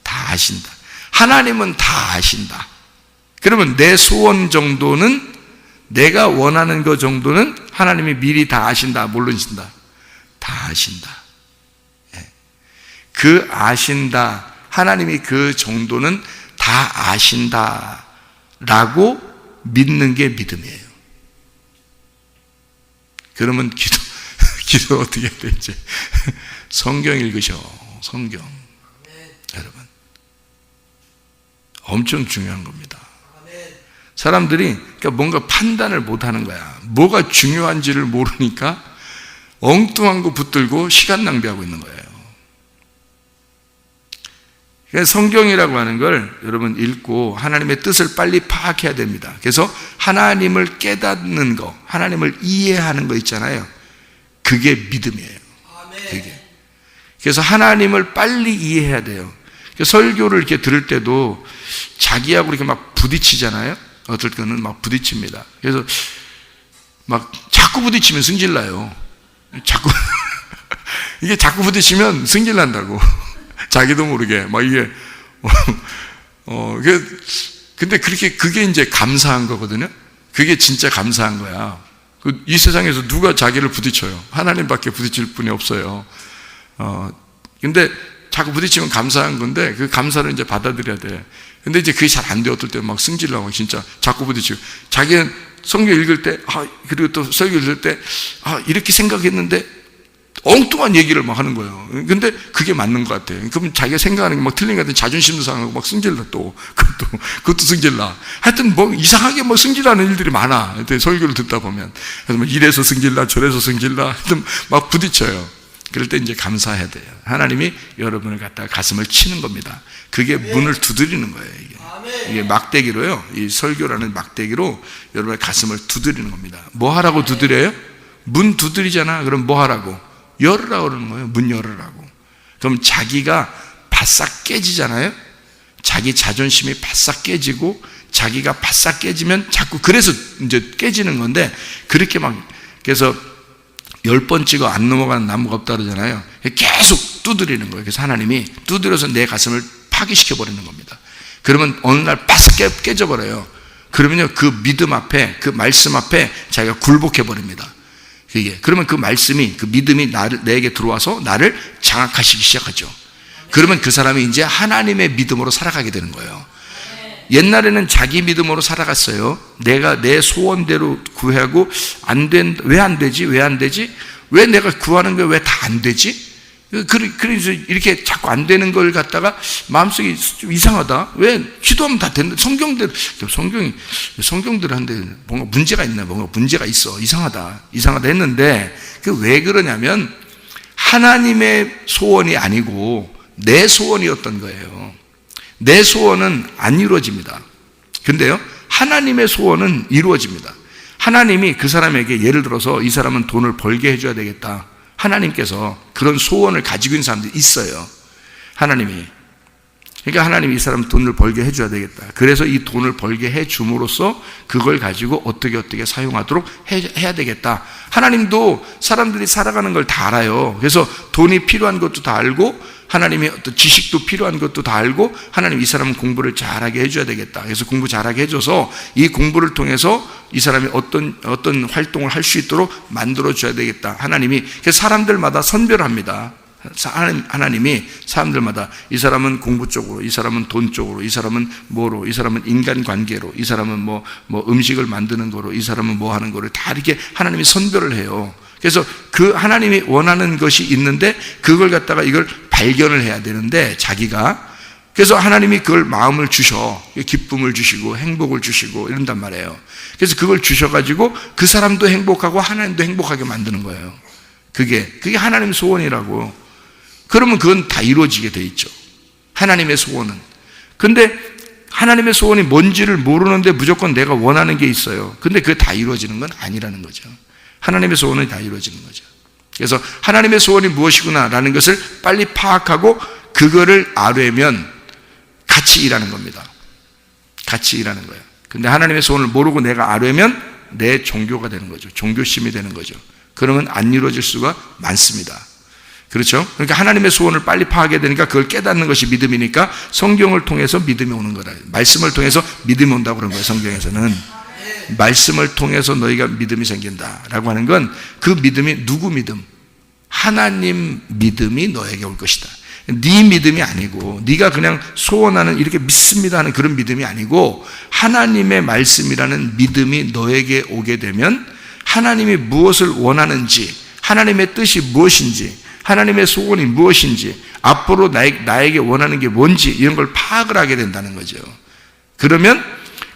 다 아신다. 하나님은 다 아신다. 그러면 내 소원 정도는, 내가 원하는 것 정도는 하나님이 미리 다 아신다, 모르신다? 다 아신다. 그 아신다, 하나님이 그 정도는 다 아신다 라고 믿는 게 믿음이에요. 그러면 기도 어떻게 해야 되지? 성경 읽으셔. 성경. 여러분, 엄청 중요한 겁니다. 사람들이 그러니까 뭔가 판단을 못하는 거야. 뭐가 중요한지를 모르니까 엉뚱한 거 붙들고 시간 낭비하고 있는 거예요. 성경이라고 하는 걸 여러분 읽고 하나님의 뜻을 빨리 파악해야 됩니다. 그래서 하나님을 깨닫는 거, 하나님을 이해하는 거 있잖아요. 그게 믿음이에요. 그게. 그래서 하나님을 빨리 이해해야 돼요. 설교를 이렇게 들을 때도 자기하고 이렇게 막 부딪히잖아요. 어떨 때는 막 부딪힙니다. 그래서 막 자꾸 부딪히면 승질나요. 이게 자꾸 부딪히면 승질난다고. 자기도 모르게 막 이게 근데 그게 이제 감사한 거거든요. 그게 진짜 감사한 거야. 이 세상에서 누가 자기를 부딪혀요? 하나님밖에 부딪힐 분이 없어요. 근데 자꾸 부딪히면 감사한 건데 그 감사를 이제 받아들여야 돼. 근데 이제 그게 잘 안 돼. 어떨 때 막 승질나고 진짜 자꾸 부딪히고, 자기는 성경 읽을 때 그리고 또 설교 읽을 때 이렇게 생각했는데 엉뚱한 얘기를 막 하는 거예요. 근데 그게 맞는 것 같아요. 그러면 자기가 생각하는 게 막 틀린 것 같은 자존심도 상하고 막 승질나 또. 그것도 승질나. 하여튼 뭐 이상하게 뭐 승질나는 일들이 많아. 설교를 듣다 보면. 그래서 뭐 이래서 승질나, 저래서 승질나. 하여튼 막 부딪혀요. 그럴 때 이제 감사해야 돼요. 하나님이 여러분을 갖다가 가슴을 치는 겁니다. 그게 문을 두드리는 거예요. 이게 막대기로요. 이 설교라는 막대기로 여러분의 가슴을 두드리는 겁니다. 뭐 하라고 두드려요? 문 두드리잖아. 그럼 뭐 하라고? 열으라고 그러는 거예요. 문 열으라고. 그럼 자기가 바싹 깨지잖아요. 자기 자존심이 바싹 깨지고, 자기가 바싹 깨지면 자꾸 그래서 이제 깨지는 건데, 그렇게 막, 그래서 10번 찍어 안 넘어가는 나무가 없다 그러잖아요. 계속 두드리는 거예요. 그래서 하나님이 두드려서 내 가슴을 파괴시켜 버리는 겁니다. 그러면 어느 날 바싹 깨져버려요. 그러면요, 그 믿음 앞에, 그 말씀 앞에 자기가 굴복해 버립니다. 그러면 그 말씀이, 그 믿음이 내게 들어와서 나를 장악하시기 시작하죠. 그러면 그 사람이 이제 하나님의 믿음으로 살아가게 되는 거예요. 옛날에는 자기 믿음으로 살아갔어요. 내가 내 소원대로 구하고 왜 안 되지? 왜 내가 구하는 게 왜 다 안 되지? 그래서 이렇게 자꾸 안 되는 걸 갖다가 마음속에 좀 이상하다. 왜 기도하면 다 된다. 성경들한테 뭔가 문제가 있나? 뭔가 문제가 있어. 이상하다 했는데, 그 왜 그러냐면 하나님의 소원이 아니고 내 소원이었던 거예요. 내 소원은 안 이루어집니다. 근데요, 하나님의 소원은 이루어집니다. 하나님이 그 사람에게, 예를 들어서 이 사람은 돈을 벌게 해줘야 되겠다. 하나님께서 그런 소원을 가지고 있는 사람들이 있어요. 그러니까 하나님이 이 사람 돈을 벌게 해줘야 되겠다. 그래서 이 돈을 벌게 해줌으로써 그걸 가지고 어떻게 사용하도록 해야 되겠다. 하나님도 사람들이 살아가는 걸 다 알아요. 그래서 돈이 필요한 것도 다 알고, 하나님의 어떤 지식도 필요한 것도 다 알고, 하나님 이 사람은 공부를 잘하게 해줘야 되겠다. 그래서 공부 잘하게 해줘서 이 공부를 통해서 이 사람이 어떤 활동을 할 수 있도록 만들어줘야 되겠다. 하나님이, 그래서 사람들마다 선별을 합니다. 하나님이 사람들마다, 이 사람은 공부 쪽으로, 이 사람은 돈 쪽으로, 이 사람은 뭐로, 이 사람은 인간관계로, 이 사람은 뭐 음식을 만드는 거로, 이 사람은 뭐 하는 거를 다 이렇게 하나님이 선별을 해요. 그래서 그 하나님이 원하는 것이 있는데 그걸 갖다가 이걸 발견을 해야 되는데, 자기가 그래서 하나님이 그걸 마음을 주셔. 기쁨을 주시고 행복을 주시고 이런단 말이에요. 그래서 그걸 주셔가지고 그 사람도 행복하고 하나님도 행복하게 만드는 거예요. 그게 하나님의 소원이라고. 그러면 그건 다 이루어지게 돼 있죠. 하나님의 소원은. 근데 하나님의 소원이 뭔지를 모르는데 무조건 내가 원하는 게 있어요. 근데 그게 다 이루어지는 건 아니라는 거죠. 하나님의 소원은 다 이루어지는 거죠. 그래서 하나님의 소원이 무엇이구나라는 것을 빨리 파악하고 그거를 알려면 같이 일하는 겁니다. 같이 일하는 거예요. 근데 하나님의 소원을 모르고 내가 알려면 내 종교가 되는 거죠. 종교심이 되는 거죠. 그러면 안 이루어질 수가 많습니다. 그렇죠? 그러니까 하나님의 소원을 빨리 파악해야 되니까 그걸 깨닫는 것이 믿음이니까 성경을 통해서 믿음이 오는 거다. 말씀을 통해서 믿음이 온다고 그런 거예요. 성경에서는. 말씀을 통해서 너희가 믿음이 생긴다라고 하는 건 그 믿음이 누구 믿음? 하나님 믿음이 너에게 올 것이다. 네 믿음이 아니고 네가 그냥 소원하는 이렇게 믿습니다 하는 그런 믿음이 아니고 하나님의 말씀이라는 믿음이 너에게 오게 되면 하나님이 무엇을 원하는지, 하나님의 뜻이 무엇인지, 하나님의 소원이 무엇인지, 앞으로 나에게 원하는 게 뭔지 이런 걸 파악을 하게 된다는 거죠. 그러면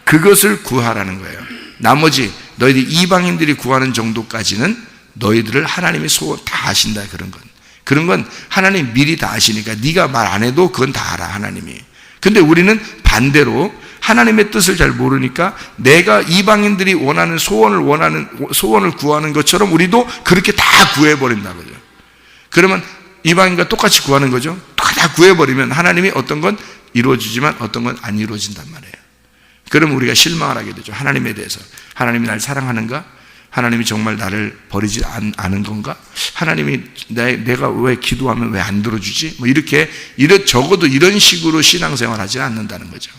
그것을 구하라는 거예요. 나머지 너희들 이방인들이 구하는 정도까지는 너희들을 하나님의 소원 다 아신다. 그런 건 하나님 미리 다 아시니까 네가 말 안 해도 그건 다 알아, 하나님이. 근데 우리는 반대로 하나님의 뜻을 잘 모르니까 내가 이방인들이 원하는 소원을 구하는 것처럼 우리도 그렇게 다 구해버린다고요. 그러면 이방인과 똑같이 구하는 거죠. 다 구해버리면 하나님이 어떤 건 이루어지지만 어떤 건 안 이루어진단 말이에요. 그러면 우리가 실망을 하게 되죠. 하나님에 대해서. 하나님이 날 사랑하는가? 하나님이 정말 나를 버리지 않은 건가? 하나님이 내가 왜 기도하면 왜 안 들어주지? 이렇게 적어도 이런 식으로 신앙생활 하지 않는다는 거죠.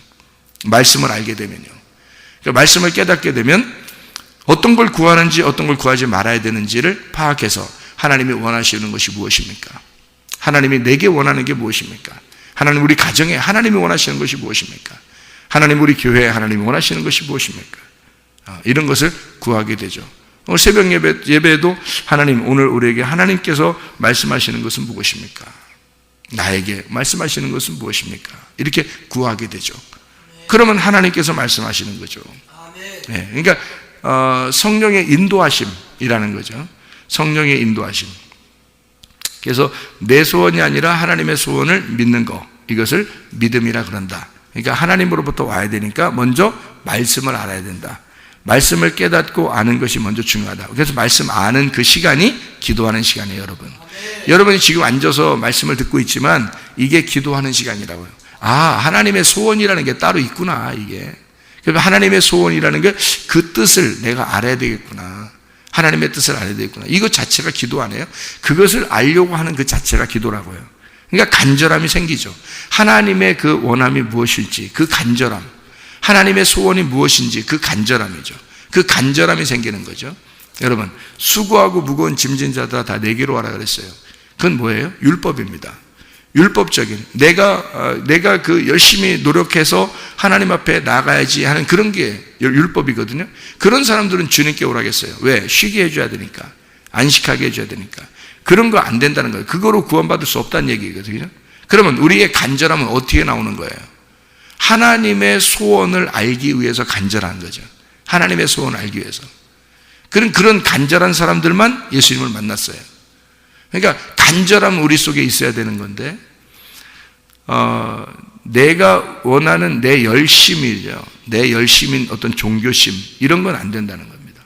말씀을 알게 되면요. 그러니까 말씀을 깨닫게 되면 어떤 걸 구하는지 어떤 걸 구하지 말아야 되는지를 파악해서 하나님이 원하시는 것이 무엇입니까? 하나님이 내게 원하는 게 무엇입니까? 하나님 우리 가정에 하나님이 원하시는 것이 무엇입니까? 하나님 우리 교회에 하나님이 원하시는 것이 무엇입니까? 이런 것을 구하게 되죠. 오늘 새벽 예배에도 하나님 오늘 우리에게 하나님께서 말씀하시는 것은 무엇입니까? 나에게 말씀하시는 것은 무엇입니까? 이렇게 구하게 되죠. 그러면 하나님께서 말씀하시는 거죠. 네, 그러니까 성령의 인도하심이라는 거죠. 성령의 인도하심. 그래서 내 소원이 아니라 하나님의 소원을 믿는 거, 이것을 믿음이라 그런다. 그러니까 하나님으로부터 와야 되니까 먼저 말씀을 알아야 된다. 말씀을 깨닫고 아는 것이 먼저 중요하다. 그래서 말씀 아는 그 시간이 기도하는 시간이에요, 여러분. 여러분이 지금 앉아서 말씀을 듣고 있지만 이게 기도하는 시간이라고요. 하나님의 소원이라는 게 따로 있구나, 이게. 그래서 하나님의 소원이라는 게 그 뜻을 내가 알아야 되겠구나. 하나님의 뜻을 알아야 되겠구나. 이것 자체가 기도 아니에요? 그것을 알려고 하는 그 자체가 기도라고요. 그러니까 간절함이 생기죠. 하나님의 그 원함이 무엇일지, 그 간절함. 하나님의 소원이 무엇인지 그 간절함이죠. 그 간절함이 생기는 거죠. 여러분, 수고하고 무거운 짐진 자다 다 내게로 와라 그랬어요. 그건 뭐예요? 율법입니다. 율법적인 내가 그 열심히 노력해서 하나님 앞에 나가야지 하는 그런 게 율법이거든요. 그런 사람들은 주님께 오라겠어요. 왜? 쉬게 해줘야 되니까, 안식하게 해줘야 되니까. 그런 거 안 된다는 거예요. 그거로 구원받을 수 없다는 얘기거든요. 그러면 우리의 간절함은 어떻게 나오는 거예요? 하나님의 소원을 알기 위해서 간절한 거죠. 하나님의 소원을 알기 위해서. 그런 간절한 사람들만 예수님을 만났어요. 그러니까 간절함은 우리 속에 있어야 되는 건데, 내가 원하는 내 열심이죠. 내 열심인 어떤 종교심, 이런 건 안 된다는 겁니다.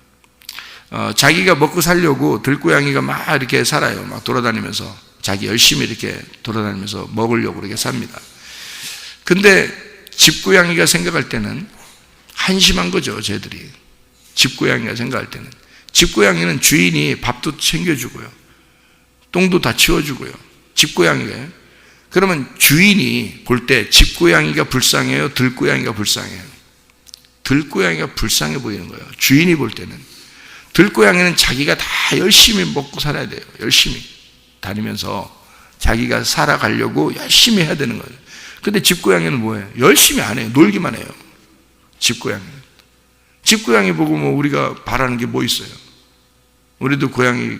자기가 먹고 살려고 들고양이가 막 이렇게 살아요. 막 돌아다니면서, 자기 열심히 이렇게 돌아다니면서 먹으려고 그렇게 삽니다. 근데 집고양이가 생각할 때는 한심한 거죠, 쟤들이. 집고양이가 생각할 때는. 집고양이는 주인이 밥도 챙겨주고요. 똥도 다 치워주고요. 집고양이가요. 그러면 주인이 볼 때 집고양이가 불쌍해요? 들고양이가 불쌍해요? 들고양이가 불쌍해 보이는 거예요. 주인이 볼 때는. 들고양이는 자기가 다 열심히 먹고 살아야 돼요. 열심히 다니면서 자기가 살아가려고 열심히 해야 되는 거예요. 근데 집고양이는 뭐예요? 열심히 안 해요. 놀기만 해요. 집고양이는. 집고양이 보고 우리가 바라는 게 뭐 있어요? 우리도 고양이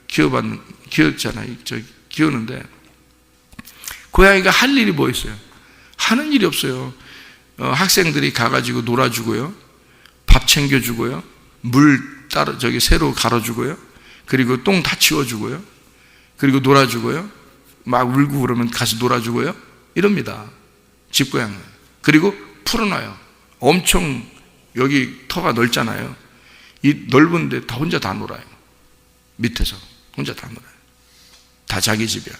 키웠잖아요. 키우는데 고양이가 할 일이 뭐 있어요? 하는 일이 없어요. 학생들이 가가지고 놀아주고요, 밥 챙겨주고요, 물 따로 새로 갈아주고요, 그리고 똥 다 치워주고요, 그리고 놀아주고요, 막 울고 그러면 가서 놀아주고요, 이럽니다. 집고양은. 그리고 풀어놔요. 엄청 여기 터가 넓잖아요. 이 넓은데 다 혼자 다 놀아요. 밑에서 혼자 다 놀아요. 다 자기 집이야.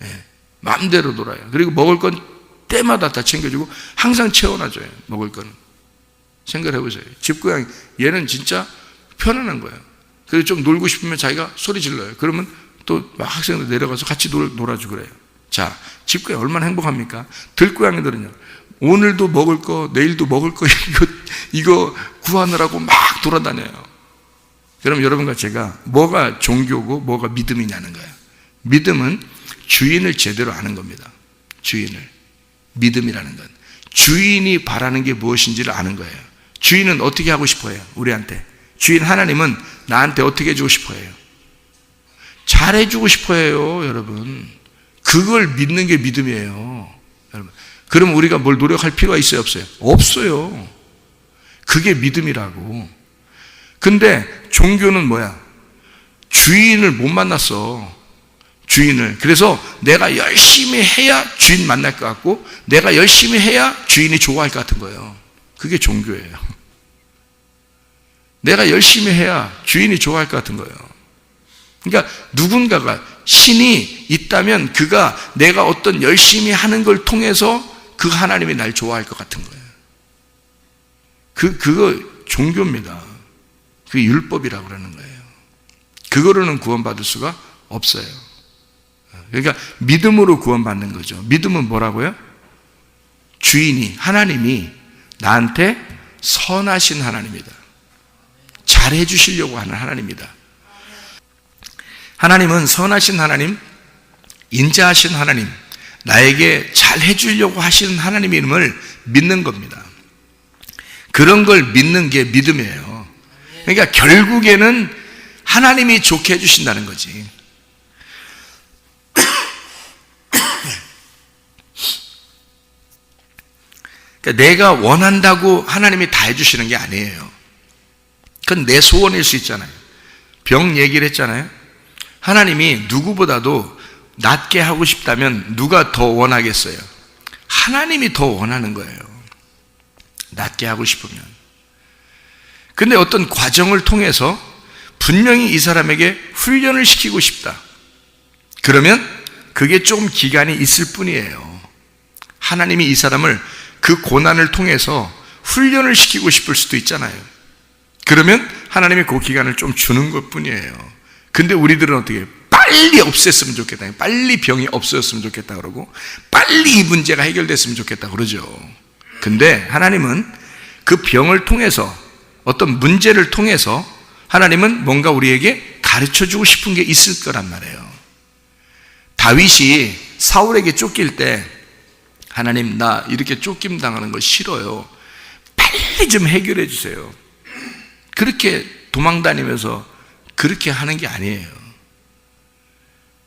예, 마음대로 놀아요. 그리고 먹을 건 때마다 다 챙겨주고 항상 채워놔줘요. 먹을 거는. 생각을 해보세요. 집고양이, 얘는 진짜 편안한 거예요. 그리고 좀 놀고 싶으면 자기가 소리 질러요. 그러면 또 학생들 내려가서 같이 놀아주고 그래요. 자, 집고양이 얼마나 행복합니까? 들고양이들은요, 오늘도 먹을 거, 내일도 먹을 거, 이거 구하느라고 막 돌아다녀요. 그럼 여러분과 제가 뭐가 종교고 뭐가 믿음이냐는 거예요. 믿음은 주인을 제대로 아는 겁니다. 주인을. 믿음이라는 건 주인이 바라는 게 무엇인지를 아는 거예요. 주인은 어떻게 하고 싶어요? 우리한테. 주인 하나님은 나한테 어떻게 해주고 싶어요? 잘해주고 싶어요, 여러분. 그걸 믿는 게 믿음이에요, 여러분. 그럼 우리가 뭘 노력할 필요가 있어요, 없어요? 없어요. 그게 믿음이라고. 근데 종교는 뭐야? 주인을 못 만났어. 주인을. 그래서 내가 열심히 해야 주인 만날 것 같고, 내가 열심히 해야 주인이 좋아할 것 같은 거예요. 그게 종교예요. 내가 열심히 해야 주인이 좋아할 것 같은 거예요. 그러니까 누군가가, 신이 있다면 그가 내가 어떤 열심히 하는 걸 통해서 그 하나님이 날 좋아할 것 같은 거예요. 그거 종교입니다. 그게 율법이라고 그러는 거예요. 그거로는 구원받을 수가 없어요. 그러니까 믿음으로 구원받는 거죠. 믿음은 뭐라고요? 주인이, 하나님이 나한테 선하신 하나님이다. 잘해 주시려고 하는 하나님이다. 하나님은 선하신 하나님, 인자하신 하나님, 나에게 잘해 주려고 하시는 하나님임을 믿는 겁니다. 그런 걸 믿는 게 믿음이에요. 그러니까 결국에는 하나님이 좋게 해주신다는 거지. 그러니까 내가 원한다고 하나님이 다 해주시는 게 아니에요. 그건 내 소원일 수 있잖아요. 병 얘기를 했잖아요. 하나님이 누구보다도 낫게 하고 싶다면 누가 더 원하겠어요? 하나님이 더 원하는 거예요. 낫게 하고 싶으면. 근데 어떤 과정을 통해서 분명히 이 사람에게 훈련을 시키고 싶다. 그러면 그게 조금 기간이 있을 뿐이에요. 하나님이 이 사람을 그 고난을 통해서 훈련을 시키고 싶을 수도 있잖아요. 그러면 하나님이 그 기간을 좀 주는 것 뿐이에요. 근데 우리들은 어떻게 해요? 빨리 없앴으면 좋겠다. 빨리 병이 없어졌으면 좋겠다 그러고, 빨리 이 문제가 해결됐으면 좋겠다 그러죠. 근데 하나님은 그 병을 통해서, 어떤 문제를 통해서 하나님은 뭔가 우리에게 가르쳐주고 싶은 게 있을 거란 말이에요. 다윗이 사울에게 쫓길 때, 하나님 나 이렇게 쫓김 당하는 거 싫어요. 빨리 좀 해결해 주세요. 그렇게 도망다니면서 그렇게 하는 게 아니에요.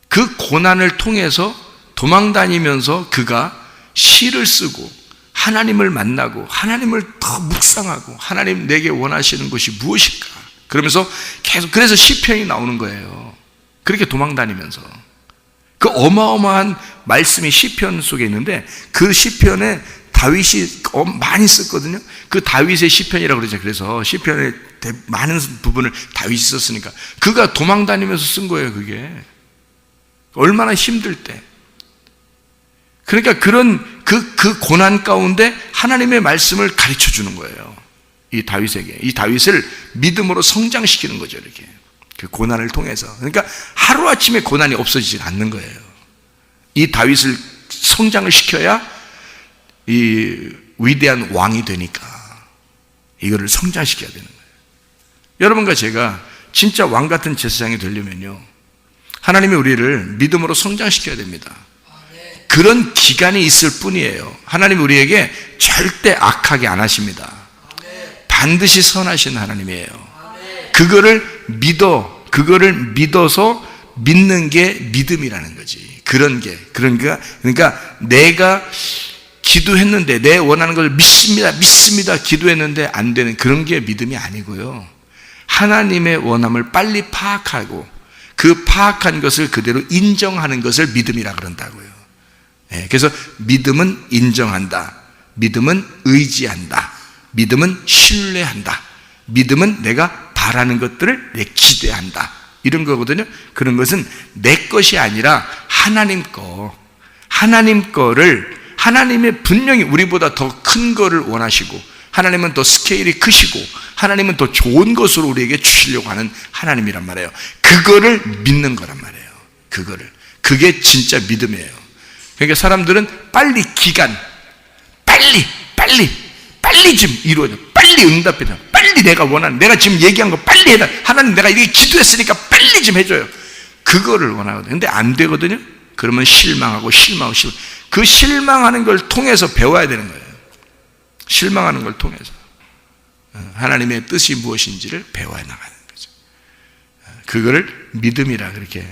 그 고난을 통해서 도망다니면서 그가 시를 쓰고 하나님을 만나고 하나님을 더 묵상하고, 하나님 내게 원하시는 것이 무엇일까? 그러면서 계속, 그래서 시편이 나오는 거예요. 그렇게 도망다니면서. 그 어마어마한 말씀이 시편 속에 있는데, 그 시편에 다윗이 많이 썼거든요. 그 다윗의 시편이라고 그러죠. 그래서 시편의 많은 부분을 다윗이 썼으니까 그가 도망다니면서 쓴 거예요. 그게 얼마나 힘들 때. 그러니까 그런 그 고난 가운데 하나님의 말씀을 가르쳐 주는 거예요. 이 다윗에게. 이 다윗을 믿음으로 성장시키는 거죠. 이렇게 그 고난을 통해서. 그러니까 하루아침에 고난이 없어지지 않는 거예요. 이 다윗을 성장을 시켜야 이 위대한 왕이 되니까 이거를 성장시켜야 되는 거예요. 여러분과 제가 진짜 왕 같은 제사장이 되려면요, 하나님이 우리를 믿음으로 성장시켜야 됩니다. 그런 기간이 있을 뿐이에요. 하나님이 우리에게 절대 악하게 안 하십니다. 반드시 선하신 하나님이에요. 그거를 믿어서 믿는 게 믿음이라는 거지. 그러니까 내가 기도했는데 내 원하는 걸 믿습니다 기도했는데 안 되는 그런 게 믿음이 아니고요. 하나님의 원함을 빨리 파악하고 그 파악한 것을 그대로 인정하는 것을 믿음이라 그런다고요. 그래서 믿음은 인정한다. 믿음은 의지한다. 믿음은 신뢰한다. 믿음은 내가 바라는 것들을 내 기대한다. 이런 거거든요. 그런 것은 내 것이 아니라 하나님 거를 하나님의 분명히 우리보다 더 큰 거를 원하시고 하나님은 더 스케일이 크시고 하나님은 더 좋은 것으로 우리에게 주시려고 하는 하나님이란 말이에요. 그거를 믿는 거란 말이에요. 그게 진짜 믿음이에요. 그러니까 사람들은 빨리 좀 이루어져. 빨리 응답해줘. 빨리 내가 원하는, 내가 지금 얘기한 거 빨리 해라. 하나님 내가 이렇게 기도했으니까 빨리 좀 해줘요. 그거를 원하거든요. 근데 안 되거든요. 그러면 실망하고 그 실망하는 걸 통해서 배워야 되는 거예요. 실망하는 걸 통해서 하나님의 뜻이 무엇인지를 배워야 나가는 거죠. 그거를 믿음이라 그렇게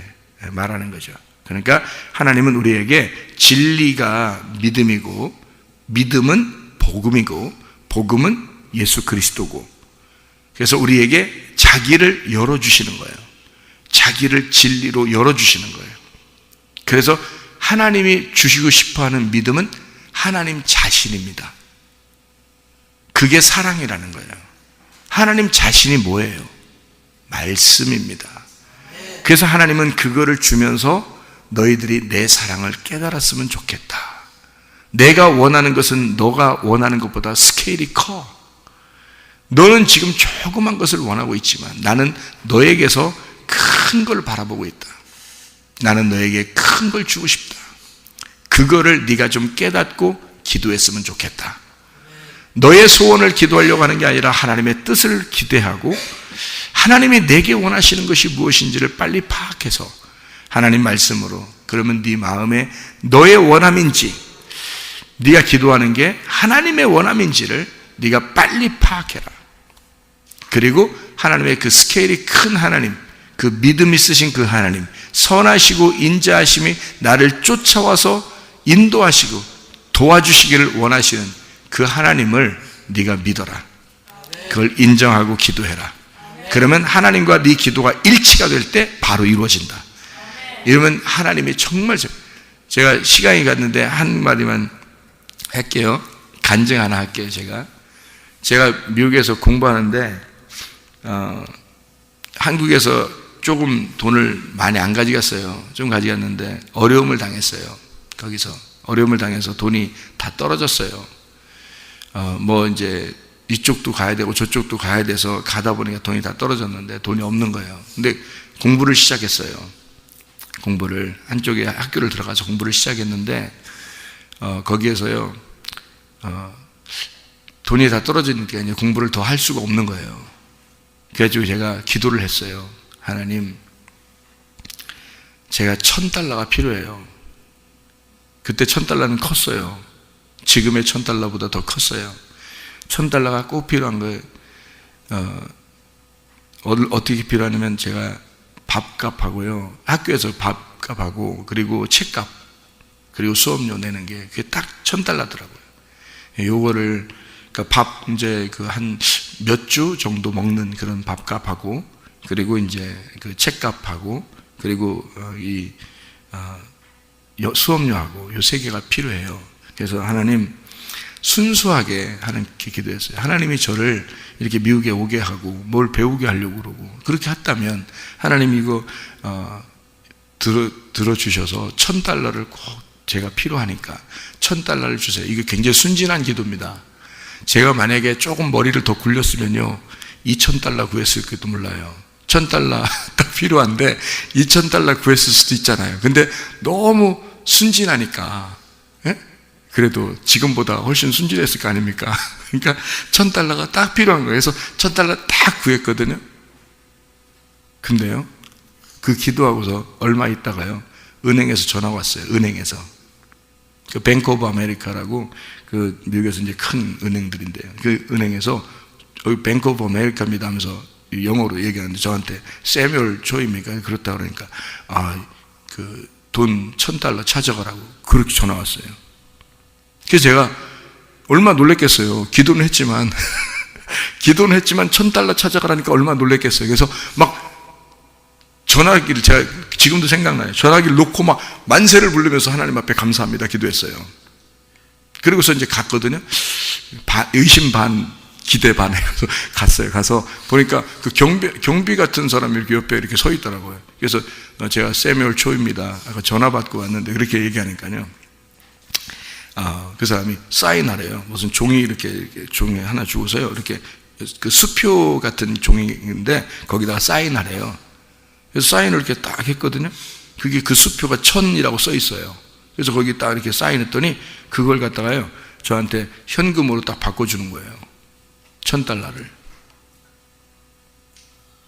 말하는 거죠. 그러니까 하나님은 우리에게 진리가 믿음이고 믿음은 복음이고 복음은 예수 그리스도고, 그래서 우리에게 자기를 열어주시는 거예요. 자기를 진리로 열어주시는 거예요. 그래서 하나님이 주시고 싶어하는 믿음은 하나님 자신입니다. 그게 사랑이라는 거예요. 하나님 자신이 뭐예요? 말씀입니다. 그래서 하나님은 그거를 주면서 너희들이 내 사랑을 깨달았으면 좋겠다. 내가 원하는 것은 너가 원하는 것보다 스케일이 커. 너는 지금 조그만 것을 원하고 있지만 나는 너에게서 큰 걸 바라보고 있다. 나는 너에게 큰 걸 주고 싶다. 그거를 네가 좀 깨닫고 기도했으면 좋겠다. 너의 소원을 기도하려고 하는 게 아니라 하나님의 뜻을 기대하고 하나님이 내게 원하시는 것이 무엇인지를 빨리 파악해서 하나님 말씀으로, 그러면 네 마음에 너의 원함인지 네가 기도하는 게 하나님의 원함인지를 네가 빨리 파악해라. 그리고 하나님의 그 스케일이 큰 하나님, 그 믿음 있으신 그 하나님, 선하시고 인자하심이 나를 쫓아와서 인도하시고 도와주시기를 원하시는 그 하나님을 네가 믿어라. 그걸 인정하고 기도해라. 그러면 하나님과 네 기도가 일치가 될 때 바로 이루어진다. 이러면 하나님이 정말, 제가 시간이 갔는데 한 마디만 할게요. 간증 하나 할게요. 제가 미국에서 공부하는데 한국에서 조금 돈을 많이 안 가져갔어요. 좀 가져갔는데 어려움을 당했어요. 거기서 어려움을 당해서 돈이 다 떨어졌어요. 뭐 이제 이쪽도 가야 되고 저쪽도 가야 돼서 가다 보니까 돈이 다 떨어졌는데 돈이 없는 거예요. 근데 공부를 시작했어요. 공부를 한쪽에 학교를 들어가서 공부를 시작했는데 거기에서요 돈이 다 떨어지니까 이제 공부를 더 할 수가 없는 거예요. 그래가지고 제가 기도를 했어요. 하나님, 제가 $1,000가 필요해요. 그때 $1,000는 컸어요. 지금의 $1,000보다 더 컸어요. $1,000가 꼭 필요한 거예요. 어떻게 필요하냐면 제가 밥값하고요, 학교에서 밥값하고 그리고 책값 그리고 수업료 내는 게 그게 딱 $1,000더라고요. 요거를 그러니까 밥 이제 그 한 몇 주 정도 먹는 그런 밥값하고 그리고 이제 그 책값하고 그리고 이 수업료하고 요 세 개가 필요해요. 그래서 하나님, 순수하게 하나님께 기도했어요. 하나님이 저를 이렇게 미국에 오게 하고 뭘 배우게 하려고 그러고 그렇게 했다면 하나님 이거 들어주셔서 $1,000를 꼭 제가 필요하니까 $1,000를 주세요. 이게 굉장히 순진한 기도입니다. 제가 만약에 조금 머리를 더 굴렸으면요 $2,000 구했을지도 몰라요. $1,000 딱 필요한데 $2,000 구했을 수도 있잖아요. 근데 너무 순진하니까, 예? 그래도 지금보다 훨씬 순진했을 거 아닙니까? 그러니까 $1,000가 딱 필요한 거예요. 그래서 $1,000 딱 구했거든요. 근데요, 그 기도하고서 얼마 있다가요 은행에서 전화 왔어요. 은행에서 그 뱅크 오브 아메리카라고 그 미국에서 이제 큰 은행들인데요. 그 은행에서 여기 뱅크 오브 아메리카입니다 하면서 영어로 얘기하는데 저한테 세뮤얼 조입니까? 그렇다 그러니까 그 돈 $1,000 찾아가라고 그렇게 전화 왔어요. 그래서 제가 얼마나 놀랬겠어요. 기도는 했지만 기도는 했지만 $1,000 찾아가라니까 얼마나 놀랬겠어요. 그래서 막 전화기를, 제가 지금도 생각나요. 전화기를 놓고 막 만세를 부르면서 하나님 앞에 감사합니다 기도했어요. 그리고서 이제 갔거든요. 의심 반 기대 반 해서 갔어요. 가서 보니까 그 경비 같은 사람이 이렇게 옆에 이렇게 서 있더라고요. 그래서 제가 세뮤얼 초입니다. 전화 받고 왔는데 그렇게 얘기하니까요. 그 사람이 사인하래요. 무슨 종이 이렇게 종이 하나 주고서요. 이렇게 그 수표 같은 종이인데 거기다가 사인하래요. 그래서 사인을 이렇게 딱 했거든요. 그게 그 수표가 1000이라고 써 있어요. 그래서 거기 딱 이렇게 사인했더니 그걸 갖다가요 저한테 현금으로 딱 바꿔주는 거예요. $1,000를.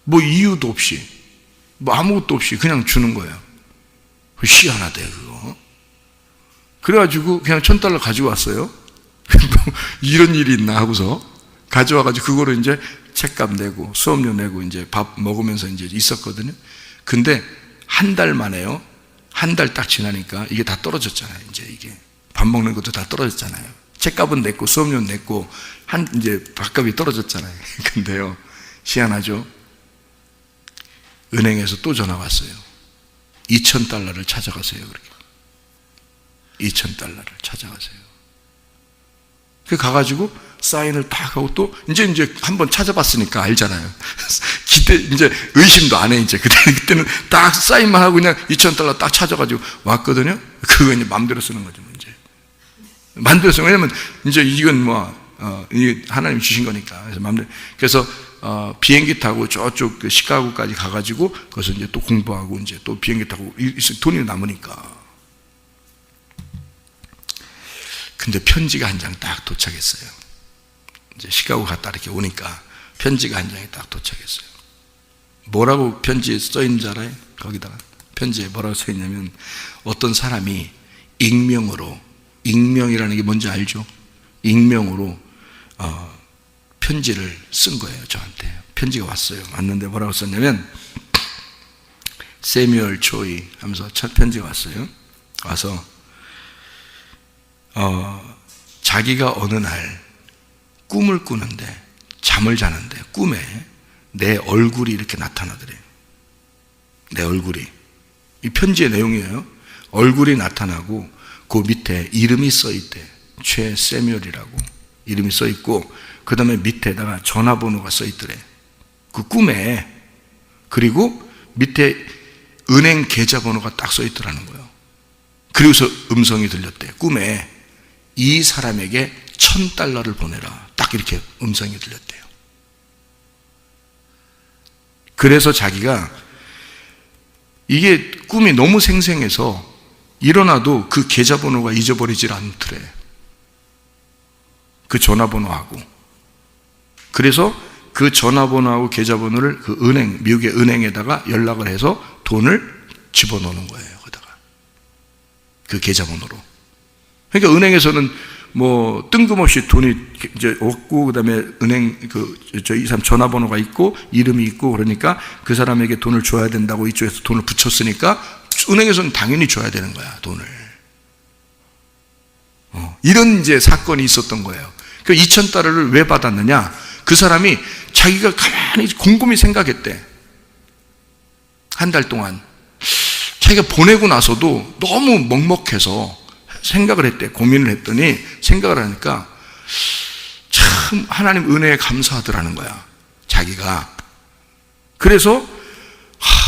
뭐 이유도 없이, 뭐 아무것도 없이 그냥 주는 거예요. 희한하대 그거. 그래가지고 그냥 $1,000 가지고 왔어요. 이런 일이 있나 하고서 가져와가지고 그거를 이제 책값 내고 수업료 내고 이제 밥 먹으면서 이제 있었거든요. 근데 한 달 만에요. 한 달 딱 지나니까 이게 다 떨어졌잖아요. 이제 이게 밥 먹는 것도 다 떨어졌잖아요. 책값은 냈고 수업료는 냈고 이제 밥값이 떨어졌잖아요. 근데요, 희한하죠. 은행에서 또 전화 왔어요. $2,000를 찾아가세요. 그렇게. $2,000를 찾아가세요. 그 가가지고 사인을 딱 하고 또 이제 한번 찾아봤으니까 알잖아요. 이제 의심도 안 해. 이제 그때는 딱 사인만 하고 그냥 $2,000 딱 찾아가지고 왔거든요. 그거 이제 마음대로 쓰는 거죠. 이제 마음대로 쓰는. 왜냐면 이제 이건 이게 하나님 주신 거니까. 그래서 마음대로. 그래서 비행기 타고 저쪽 그 시카고까지 가가지고 거기서 이제 또 공부하고 이제 또 비행기 타고 돈이 남으니까. 근데 편지가 한 장 딱 도착했어요. 이제 시카고 갔다 이렇게 오니까 편지가 한 장이 딱 도착했어요. 뭐라고 편지에 써 있는 줄 알아요? 거기다가 편지에 뭐라고 써 있냐면 어떤 사람이 익명이라는 게 뭔지 알죠? 익명으로 편지를 쓴 거예요. 저한테 편지가 왔어요. 왔는데 뭐라고 썼냐면 세뮤얼 초이 하면서 첫 편지가 왔어요. 와서 자기가 어느 날 꿈을 꾸는데, 잠을 자는데 꿈에 내 얼굴이 이렇게 나타나더래요. 내 얼굴이. 이 편지의 내용이에요. 얼굴이 나타나고 그 밑에 이름이 써 있대. 최 세뮤얼이라고 이름이 써 있고 그 다음에 밑에다가 전화번호가 써 있더래. 그 꿈에. 그리고 밑에 은행 계좌번호가 딱 써 있더라는 거예요. 그리고서 음성이 들렸대. 꿈에 이 사람에게 $1,000를 보내라. 딱 이렇게 음성이 들렸대요. 그래서 자기가 이게 꿈이 너무 생생해서 일어나도 그 계좌번호가 잊어버리질 않더래. 그 전화번호하고. 그래서 그 전화번호하고 계좌번호를 그 미국의 은행에다가 연락을 해서 돈을 집어넣는 거예요. 거기다가. 그 계좌번호로. 그러니까 은행에서는 뭐 뜬금없이 돈이 이제 없고 그다음에 은행 이 사람 전화번호가 있고 이름이 있고 그러니까 그 사람에게 돈을 줘야 된다고 이쪽에서 돈을 붙였으니까 은행에서는 당연히 줘야 되는 거야, 돈을. 이런 이제 사건이 있었던 거예요. 그 $2,000를 왜 받았느냐? 그 사람이 자기가 가만히 곰곰이 생각했대. 한 달 동안 자기가 보내고 나서도 너무 먹먹해서 생각을 했대. 고민을 했더니 생각을 하니까 참 하나님 은혜에 감사하더라는 거야, 자기가. 그래서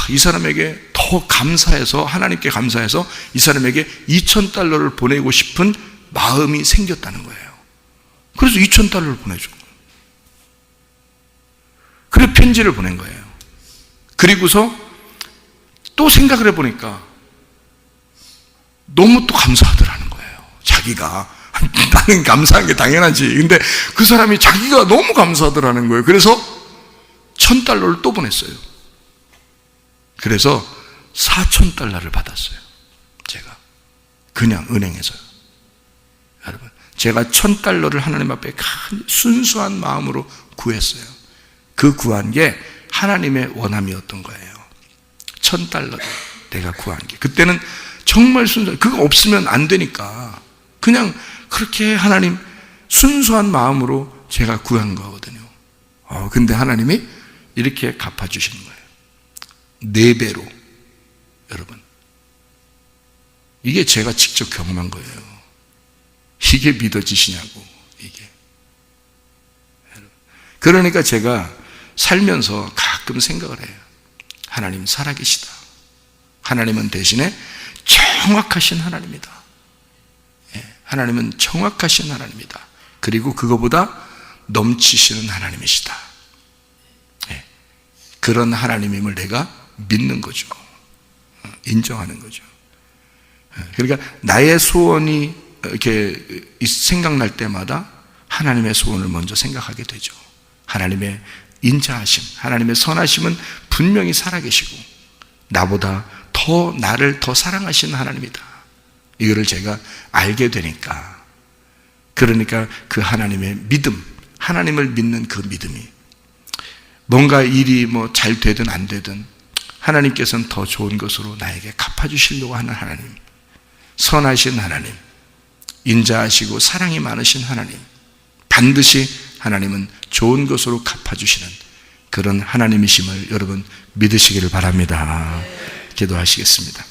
이 사람에게 더 감사해서, 하나님께 감사해서 이 사람에게 $2,000를 보내고 싶은 마음이 생겼다는 거예요. 그래서 $2,000를 보내준 거예요. 그래서 편지를 보낸 거예요. 그리고서 또 생각을 해보니까 너무 또 감사하더라는 거예요. 자기가. 나는 감사한 게 당연하지. 근데 그 사람이 자기가 너무 감사하더라는 거예요. 그래서 $1,000를 또 보냈어요. 그래서 $4,000를 받았어요. 제가. 그냥 은행에서요. 여러분, 제가 $1,000를 하나님 앞에 순수한 마음으로 구했어요. 그 구한 게 하나님의 원함이었던 거예요. $1,000를 내가 구한 게. 그때는 정말 순수, 그거 없으면 안 되니까 그냥 그렇게 하나님 순수한 마음으로 제가 구한 거거든요. 근데 하나님이 이렇게 갚아주시는 거예요. 4배로. 여러분, 이게 제가 직접 경험한 거예요. 이게 믿어지시냐고, 이게. 그러니까 제가 살면서 가끔 생각을 해요. 하나님 살아계시다. 하나님은 대신에 정확하신 하나님이다. 하나님은 정확하신 하나님이다. 그리고 그거보다 넘치시는 하나님이시다. 그런 하나님임을 내가 믿는 거죠. 인정하는 거죠. 그러니까 나의 소원이 이렇게 생각날 때마다 하나님의 소원을 먼저 생각하게 되죠. 하나님의 인자하심, 하나님의 선하심은 분명히 살아계시고 나보다 더 나를 더 사랑하시는 하나님이다. 이거를 제가 알게 되니까, 그러니까 그 하나님의 믿음, 하나님을 믿는 그 믿음이 뭔가 일이 뭐 잘 되든 안 되든 하나님께서는 더 좋은 것으로 나에게 갚아주시려고 하는 하나님, 선하신 하나님, 인자하시고 사랑이 많으신 하나님, 반드시 하나님은 좋은 것으로 갚아주시는 그런 하나님이심을 여러분 믿으시기를 바랍니다. 기도하시겠습니다.